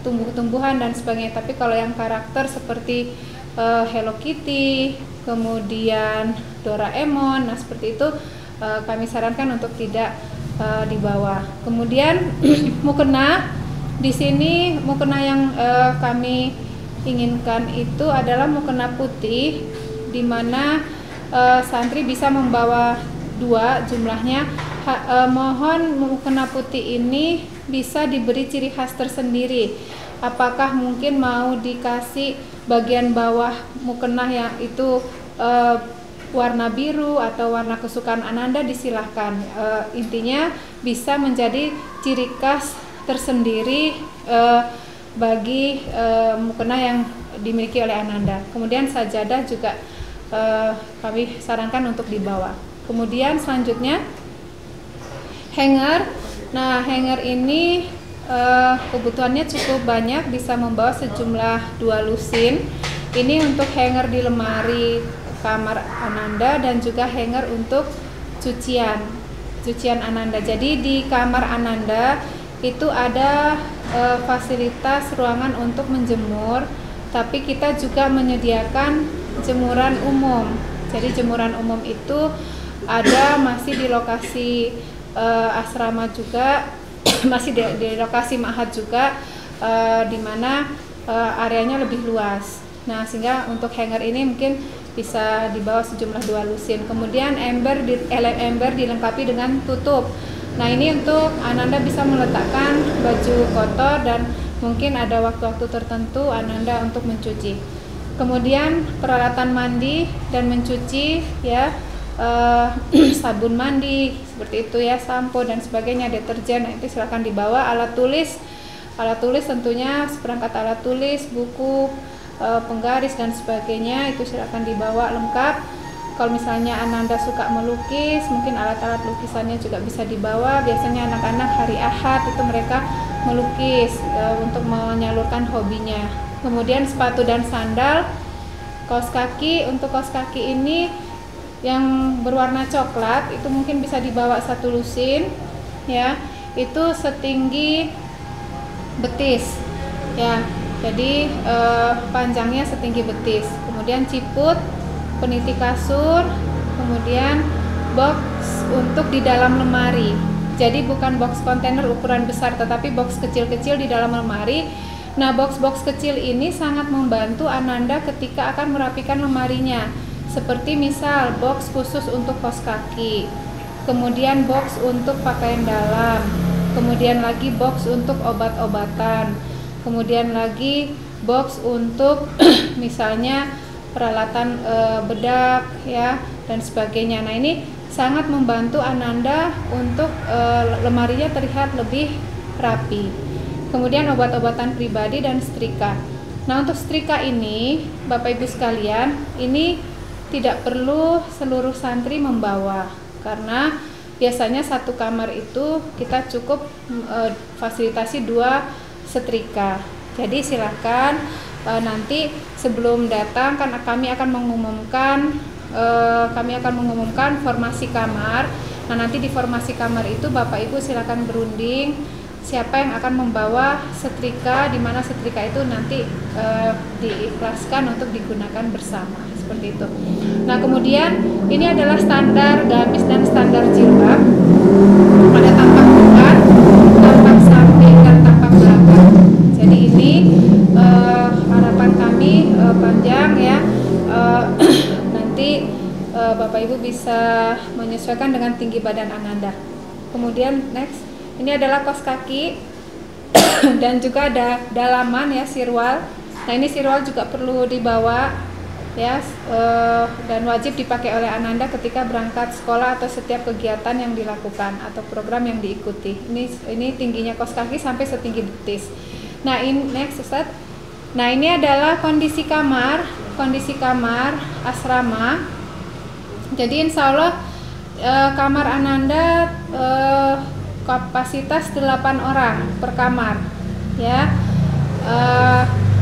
tumbuh-tumbuhan dan sebagainya. Tapi kalau yang karakter seperti Hello Kitty, kemudian Doraemon, nah seperti itu kami sarankan untuk tidak dibawa. Kemudian mukena. Di sini mukena yang kami inginkan itu adalah mukena putih, di mana santri bisa membawa 2 jumlahnya. Mohon mukena putih ini bisa diberi ciri khas tersendiri. Apakah mungkin mau dikasih bagian bawah mukena yang itu warna biru atau warna kesukaan Ananda, disilahkan. Intinya bisa menjadi ciri khas tersendiri bagi mukena yang dimiliki oleh Ananda. Kemudian sajadah juga kami sarankan untuk dibawa. Kemudian selanjutnya hanger. Nah, hanger ini kebutuhannya cukup banyak, bisa membawa sejumlah 2 lusin. Ini untuk hanger di lemari kamar Ananda dan juga hanger untuk cucian Ananda. Jadi di kamar Ananda itu ada fasilitas ruangan untuk menjemur, tapi kita juga menyediakan jemuran umum Jadi jemuran umum itu ada masih di lokasi asrama juga, masih di lokasi ma'had juga, di mana areanya lebih luas. Nah, sehingga untuk hanger ini mungkin bisa dibawa sejumlah 2 lusin. Kemudian ember dilengkapi dengan tutup. Nah, ini untuk Ananda bisa meletakkan baju kotor dan mungkin ada waktu-waktu tertentu Ananda untuk mencuci. Kemudian peralatan mandi dan mencuci, ya, sabun mandi seperti itu ya, sampo dan sebagainya, deterjen. Nah, itu silakan dibawa. Alat tulis tentunya seperangkat alat tulis, buku, penggaris dan sebagainya, itu silakan dibawa lengkap. Kalau misalnya Ananda suka melukis, mungkin alat-alat lukisannya juga bisa dibawa. Biasanya anak-anak hari Ahad itu mereka melukis untuk menyalurkan hobinya. Kemudian sepatu dan sandal, kaos kaki. Untuk kaos kaki ini yang berwarna coklat itu mungkin bisa dibawa 1 lusin, ya. Itu setinggi betis, ya. Jadi panjangnya setinggi betis. Kemudian ciput, peniti kasur, kemudian box untuk di dalam lemari. Jadi bukan box kontainer ukuran besar, tetapi box kecil-kecil di dalam lemari. Nah, box-box kecil ini sangat membantu Ananda ketika akan merapikan lemarinya. Seperti misal box khusus untuk kaos kaki, kemudian box untuk pakaian dalam, kemudian lagi box untuk obat-obatan, kemudian lagi box untuk misalnya peralatan bedak, ya, dan sebagainya. Nah, ini sangat membantu Ananda untuk lemarinya terlihat lebih rapi. Kemudian obat-obatan pribadi dan setrika. Nah, untuk setrika ini Bapak Ibu sekalian, ini tidak perlu seluruh santri membawa, karena biasanya satu kamar itu kita cukup fasilitasi 2 setrika. Jadi silakan nanti sebelum datang kan kami akan mengumumkan formasi kamar. Nah, nanti di formasi kamar itu Bapak Ibu silakan berunding siapa yang akan membawa setrika, di mana setrika itu nanti diikhlaskan untuk digunakan bersama, seperti itu. Nah, kemudian ini adalah standar gamis dan standar jilbab. Ada tampak depan, tampak samping, dan tampak belakang. Jadi ini harapan kami panjang, ya. Nanti Bapak Ibu bisa menyesuaikan dengan tinggi badan Ananda. Kemudian next, ini adalah kaos kaki dan juga ada dalaman, ya, sirwal. Nah, ini sirwal juga perlu dibawa, ya, dan wajib dipakai oleh Ananda ketika berangkat sekolah atau setiap kegiatan yang dilakukan atau program yang diikuti. Ini tingginya kaos kaki sampai setinggi betis. Nah, ini next, Ustaz. Nah, ini adalah kondisi kamar asrama. Jadi insya Allah kamar Ananda kapasitas 8 orang per kamar, ya.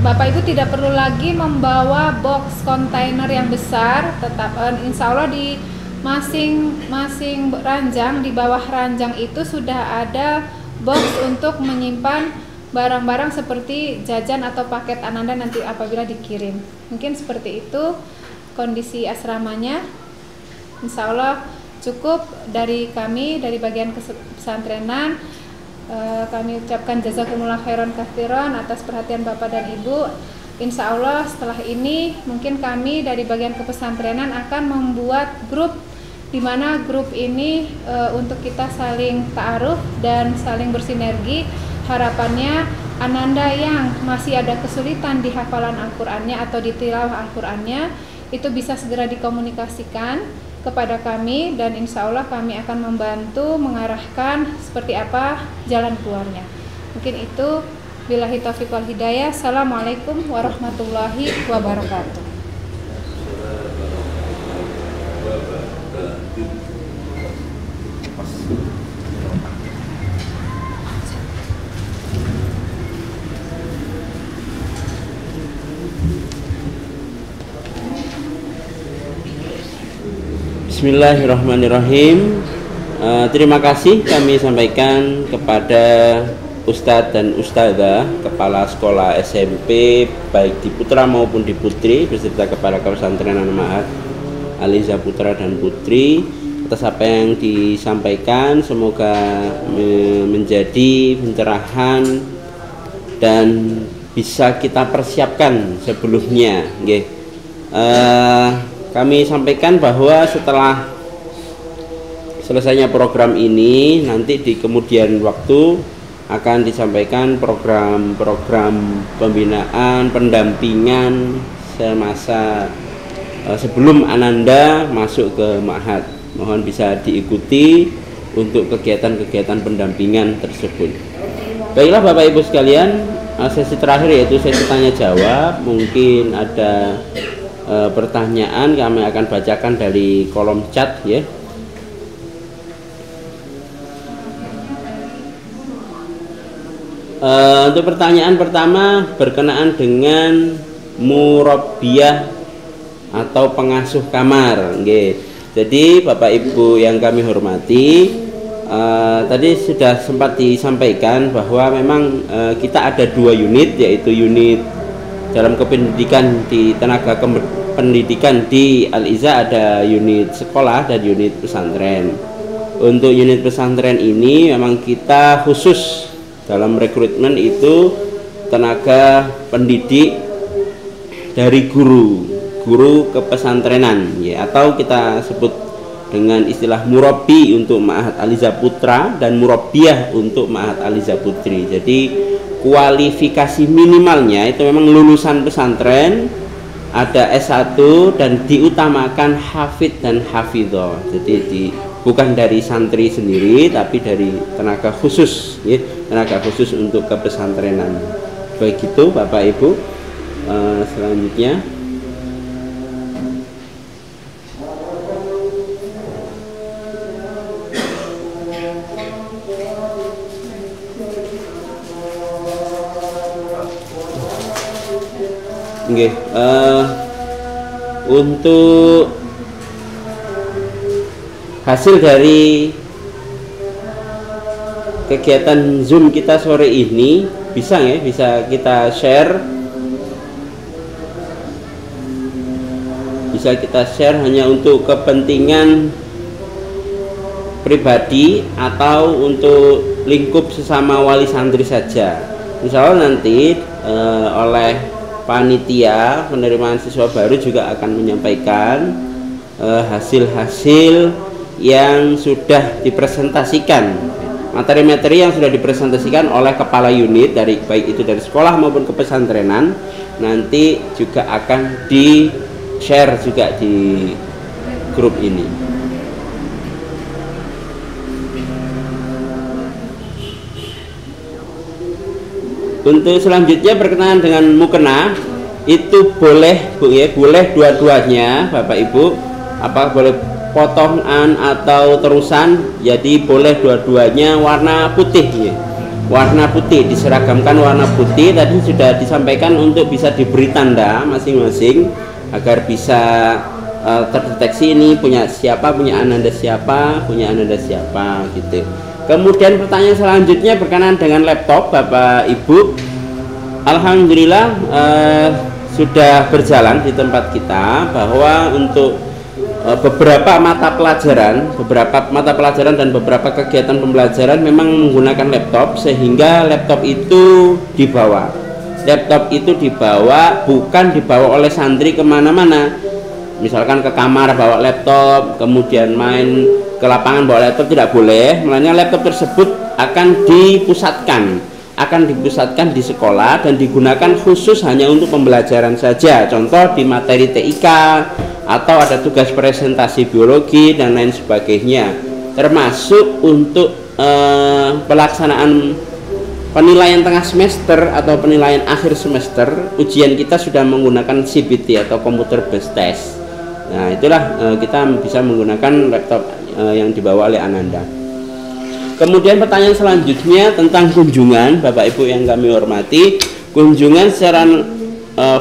Bapak Ibu tidak perlu lagi membawa box kontainer yang besar, tetap insya Allah di masing-masing ranjang, di bawah ranjang itu sudah ada box untuk menyimpan barang-barang seperti jajan atau paket Ananda nanti apabila dikirim. Mungkin seperti itu kondisi asramanya. Insya Allah cukup dari kami, dari bagian pesantrenan. Kami ucapkan jazakumullah khairan katsiran atas perhatian Bapak dan Ibu. Insya Allah setelah ini mungkin kami dari bagian kepesantrenan akan membuat grup, di mana grup ini untuk kita saling ta'aruf dan saling bersinergi. Harapannya Ananda yang masih ada kesulitan di hafalan Al-Qur'annya atau di tilawah Al-Qur'annya itu bisa segera dikomunikasikan kepada kami, dan insya Allah kami akan membantu mengarahkan seperti apa jalan keluarnya. Mungkin itu, billahi taufiq wal hidayah. Assalamualaikum warahmatullahi wabarakatuh. Bismillahirrahmanirrahim. Terima kasih kami sampaikan kepada Ustadz dan Ustadzah Kepala Sekolah SMP baik di Putra maupun di Putri beserta Kepala Pesantren Ma'had Aliza putra dan putri. Atas apa yang disampaikan semoga menjadi pencerahan dan bisa kita persiapkan sebelumnya. Kami sampaikan bahwa setelah selesainya program ini, nanti di kemudian waktu akan disampaikan program-program pembinaan, pendampingan semasa sebelum Ananda masuk ke Ma'had. Mohon bisa diikuti untuk kegiatan-kegiatan pendampingan tersebut. Baiklah Bapak Ibu sekalian, sesi terakhir yaitu sesi tanya jawab. Mungkin ada pertanyaan, kami akan bacakan dari kolom chat ya. Untuk pertanyaan pertama berkenaan dengan murabbiyah atau pengasuh kamar. Jadi Bapak Ibu yang kami hormati, tadi sudah sempat disampaikan bahwa memang kita ada 2 unit, yaitu unit dalam kependidikan di tenaga pendidikan di Al-Izzah, ada unit sekolah dan unit pesantren. Untuk unit pesantren ini memang kita khusus dalam rekrutmen itu tenaga pendidik dari guru ke pesantrenan ya, atau kita sebut dengan istilah murabbi untuk Ma'had Aliza Putra dan murabbiyah untuk Ma'had Aliza Putri. Jadi kualifikasi minimalnya itu memang lulusan pesantren, ada S1 dan diutamakan hafid dan hafidhah. Jadi bukan dari santri sendiri tapi dari tenaga khusus ya, tenaga khusus untuk kepesantrenan. Baik itu Bapak Ibu. Selanjutnya untuk hasil dari kegiatan Zoom kita sore ini bisa kita share, hanya untuk kepentingan pribadi atau untuk lingkup sesama wali santri saja. Misalnya nanti oleh panitia penerimaan siswa baru juga akan menyampaikan hasil-hasil yang sudah dipresentasikan, materi-materi yang sudah dipresentasikan oleh kepala unit dari baik itu dari sekolah maupun kepesantrenan, nanti juga akan di share juga di grup ini. Untuk selanjutnya berkenaan dengan mukena, itu boleh Bu ya, boleh dua-duanya Bapak Ibu, apakah boleh potongan atau terusan, jadi boleh dua-duanya warna putih ya. Warna putih, diseragamkan warna putih. Tadi sudah disampaikan untuk bisa diberi tanda masing-masing agar bisa terdeteksi ini punya siapa, punya ananda siapa, punya ananda siapa gitu. Kemudian pertanyaan selanjutnya berkenaan dengan laptop Bapak Ibu. Alhamdulillah sudah berjalan di tempat kita bahwa untuk beberapa mata pelajaran dan beberapa kegiatan pembelajaran memang menggunakan laptop, sehingga laptop itu dibawa bukan dibawa oleh santri kemana-mana. Misalkan ke kamar bawa laptop, kemudian main ke lapangan bawa laptop, tidak boleh. Melainkan laptop tersebut akan dipusatkan di sekolah dan digunakan khusus hanya untuk pembelajaran saja. Contoh di materi TIK atau ada tugas presentasi biologi dan lain sebagainya, termasuk untuk pelaksanaan penilaian tengah semester atau penilaian akhir semester. Ujian kita sudah menggunakan CBT atau computer based test. Nah itulah kita bisa menggunakan laptop yang dibawa oleh Ananda. Kemudian pertanyaan selanjutnya tentang kunjungan Bapak Ibu yang kami hormati. Kunjungan secara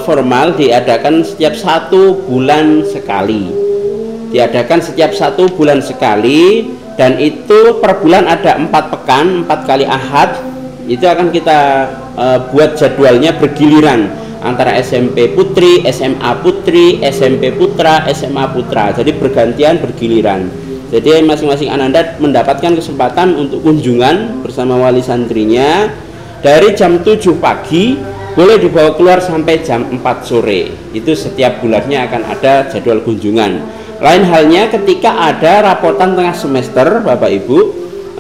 formal diadakan setiap 1 bulan sekali. Dan itu per bulan ada 4 pekan, 4 kali ahad. Itu akan kita buat jadwalnya bergiliran. antara SMP putri, SMA putri, SMP putra, SMA putra. Jadi bergantian, bergiliran. Jadi masing-masing ananda mendapatkan kesempatan untuk kunjungan bersama wali santrinya dari jam 7 pagi boleh dibawa keluar sampai jam 4 sore. Itu setiap bulannya akan ada jadwal kunjungan. Lain halnya ketika ada rapotan tengah semester, Bapak Ibu,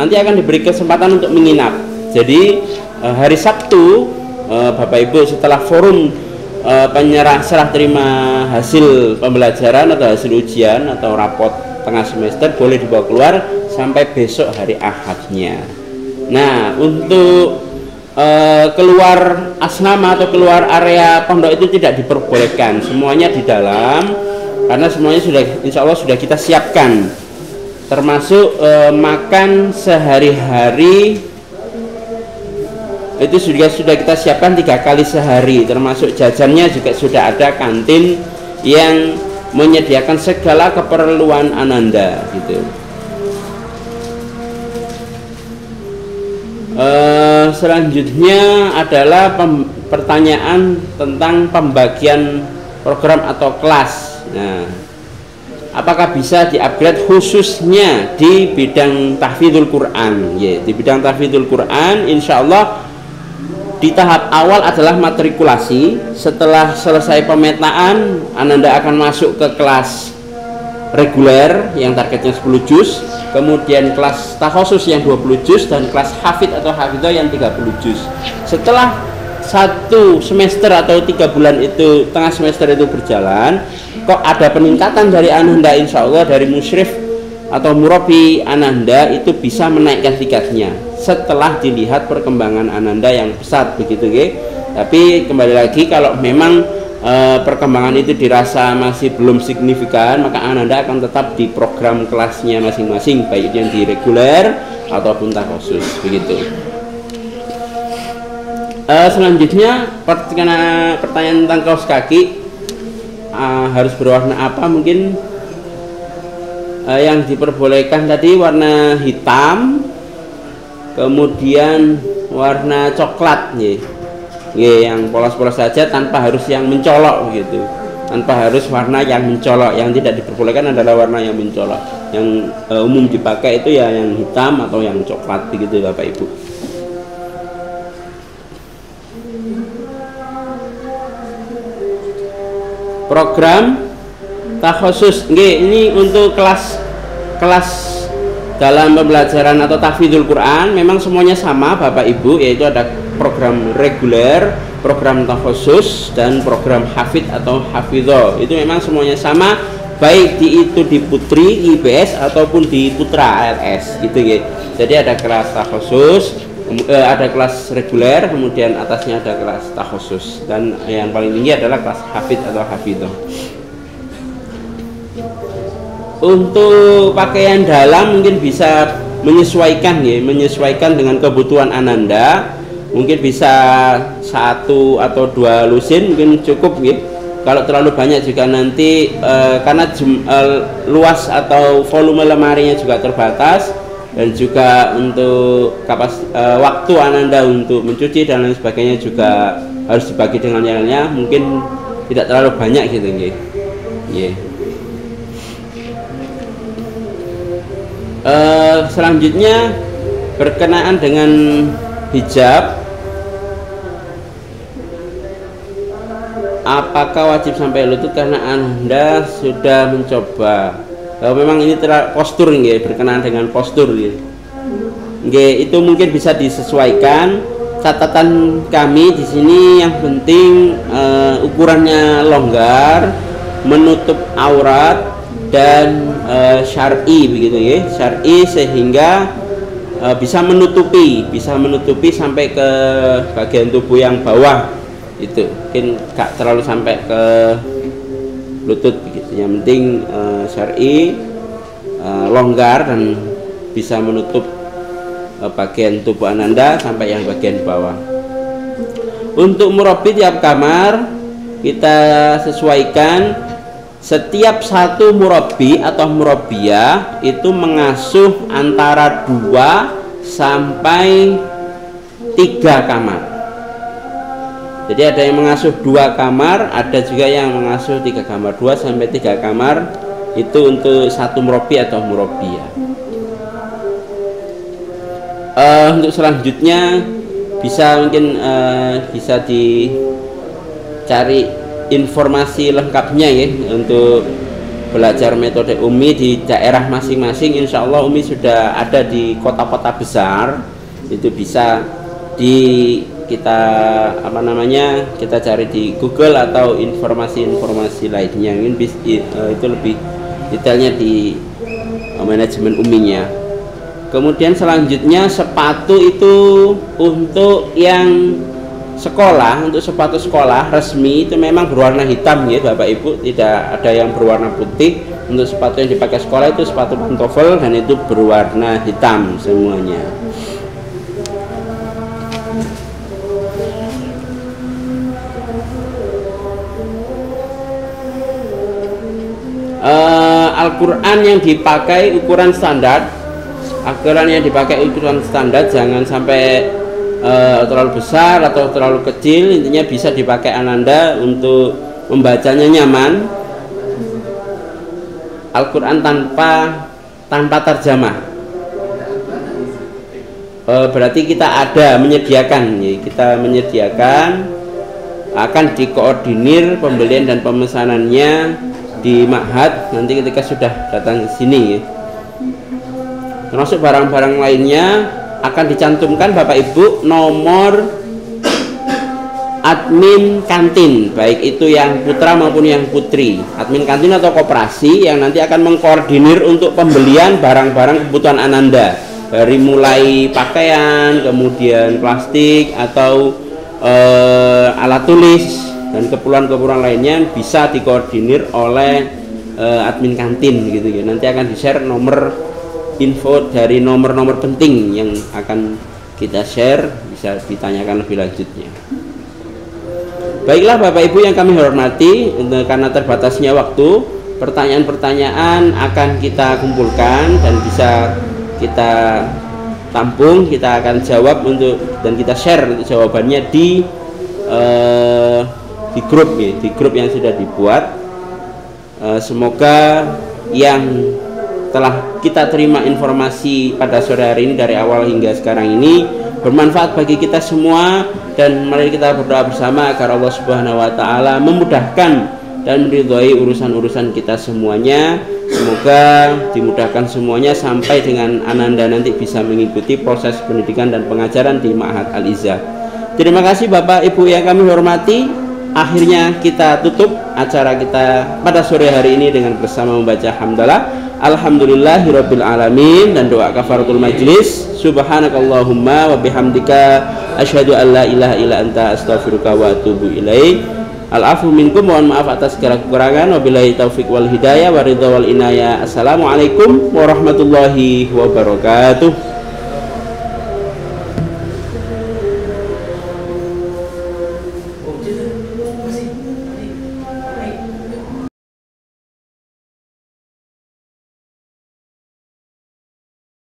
nanti akan diberi kesempatan untuk menginap. Jadi hari Sabtu, Bapak Ibu setelah forum serah terima hasil pembelajaran atau hasil ujian atau rapot tengah semester boleh dibawa keluar sampai besok hari Ahadnya. Nah, untuk keluar asrama atau keluar area pondok itu tidak diperbolehkan, semuanya di dalam, karena semuanya sudah insya Allah sudah kita siapkan, termasuk makan sehari-hari itu sudah kita siapkan 3 kali sehari, termasuk jajannya juga sudah ada kantin yang menyediakan segala keperluan ananda gitu. Selanjutnya adalah pertanyaan tentang pembagian program atau kelas. Nah, apakah bisa di-upgrade khususnya di bidang tahfidzul Quran? Ya, di bidang tahfidzul Quran insya Allah di tahap awal adalah matrikulasi. Setelah selesai pemetaan, ananda akan masuk ke kelas reguler yang targetnya 10 juz, kemudian kelas takhusus yang 20 juz, dan kelas hafidh atau hafidhah yang 30 juz. Setelah 1 semester atau 3 bulan itu, tengah semester itu berjalan, kok ada peningkatan dari ananda, insya Allah dari musyrif atau murabi ananda itu bisa menaikkan tingkatnya setelah dilihat perkembangan ananda yang pesat begitu ya. Tapi kembali lagi kalau memang perkembangan itu dirasa masih belum signifikan, maka ananda akan tetap di program kelasnya masing-masing, baik yang di reguler ataupun takhusus begitu. Selanjutnya pertanyaan tentang kaos kaki harus berwarna apa? Mungkin yang diperbolehkan tadi warna hitam, kemudian warna coklat ya, yang polos-polos saja tanpa harus yang mencolok gitu, tanpa harus warna yang mencolok. Yang tidak diperbolehkan adalah warna yang mencolok. Yang umum dipakai itu ya yang hitam atau yang coklat begitu Bapak Ibu. Program takhusus, ini untuk kelas dalam pembelajaran atau tahfidzul Quran memang semuanya sama Bapak Ibu, yaitu ada program reguler, program takhusus, dan program hafidh atau hafidhah. Itu memang semuanya sama, baik itu di Putri IBS ataupun di Putra ALS gitu ya. Jadi ada kelas takhusus, ada kelas reguler, kemudian atasnya ada kelas takhusus, dan yang paling tinggi adalah kelas hafidh atau hafidhah. Untuk pakaian dalam mungkin bisa menyesuaikan ya, menyesuaikan dengan kebutuhan ananda. Mungkin bisa 1 atau 2 lusin mungkin cukup ya. Kalau terlalu banyak juga nanti karena luas atau volume lemarinya juga terbatas, dan juga untuk waktu ananda untuk mencuci dan lain sebagainya juga harus dibagi dengan yang lainnya, mungkin tidak terlalu banyak gitu ya. Yeah. Selanjutnya berkenaan dengan hijab, apakah wajib sampai lutut? Karena Anda sudah mencoba. Memang ini postur nggih, berkenaan dengan postur nggih. Itu mungkin bisa disesuaikan. Catatan kami di sini yang penting ukurannya longgar, menutup aurat, dan syar'i begitu ya, syar'i sehingga bisa menutupi sampai ke bagian tubuh yang bawah itu, mungkin gak terlalu sampai ke lutut begitu. Yang penting syar'i, longgar, dan bisa menutup bagian tubuh ananda sampai yang bagian bawah. Untuk murabi tiap kamar kita sesuaikan. Setiap satu murabi atau murabiyah itu mengasuh antara 2 sampai 3 kamar. Jadi ada yang mengasuh 2 kamar, ada juga yang mengasuh 3 kamar, 2 sampai 3 kamar itu untuk satu murabi atau murabiyah. Untuk selanjutnya bisa mungkin bisa dicari informasi lengkapnya ya untuk belajar metode Umi di daerah masing-masing. Insya Allah Umi sudah ada di kota-kota besar, itu bisa kita cari di Google atau informasi-informasi lainnya. Mungkin itu lebih detailnya di manajemen Uminya. Kemudian selanjutnya sepatu itu untuk yang sekolah, untuk sepatu sekolah resmi itu memang berwarna hitam ya Bapak Ibu, tidak ada yang berwarna putih. Untuk sepatu yang dipakai sekolah itu sepatu pantofel dan itu berwarna hitam semuanya. Al-Quran yang dipakai ukuran standar, jangan sampai terlalu besar atau terlalu kecil, intinya bisa dipakai ananda untuk membacanya nyaman. Al-Quran tanpa terjemah, berarti kita menyediakan akan dikoordinir pembelian dan pemesanannya di Ma'had nanti ketika sudah datang ke sini ya. Termasuk barang-barang lainnya akan dicantumkan Bapak Ibu nomor admin kantin, baik itu yang putra maupun yang putri, admin kantin atau koperasi yang nanti akan mengkoordinir untuk pembelian barang-barang kebutuhan ananda, dari mulai pakaian, kemudian plastik atau alat tulis dan keperluan-keperluan lainnya bisa dikoordinir oleh admin kantin gitu ya. Nanti akan di-share nomor info dari nomor-nomor penting yang akan kita share, bisa ditanyakan lebih lanjutnya. Baiklah Bapak Ibu yang kami hormati, karena terbatasnya waktu, pertanyaan-pertanyaan akan kita kumpulkan dan bisa kita tampung, kita akan jawab dan kita share untuk jawabannya di grup ya, di grup yang sudah dibuat. Semoga yang telah kita terima informasi pada sore hari ini dari awal hingga sekarang ini bermanfaat bagi kita semua, dan mari kita berdoa bersama agar Allah Subhanahu wa taala memudahkan dan meridhai urusan-urusan kita semuanya. Semoga dimudahkan semuanya sampai dengan ananda nanti bisa mengikuti proses pendidikan dan pengajaran di Ma'had Al-Izzah. Terima kasih Bapak Ibu yang kami hormati. Akhirnya kita tutup acara kita pada sore hari ini dengan bersama membaca hamdalah alhamdulillahirabbil alamin dan doa kafaratul majlis. Subhanakallahumma wa bihamdika asyhadu an la ilaha illa anta astaghfiruka wa atubu ilaik. Al-afu minkum, mohon maaf atas segala kekurangan. Wabillahi taufik wal hidayah wa ridha wal inayah. Assalamualaikum warahmatullahi wabarakatuh.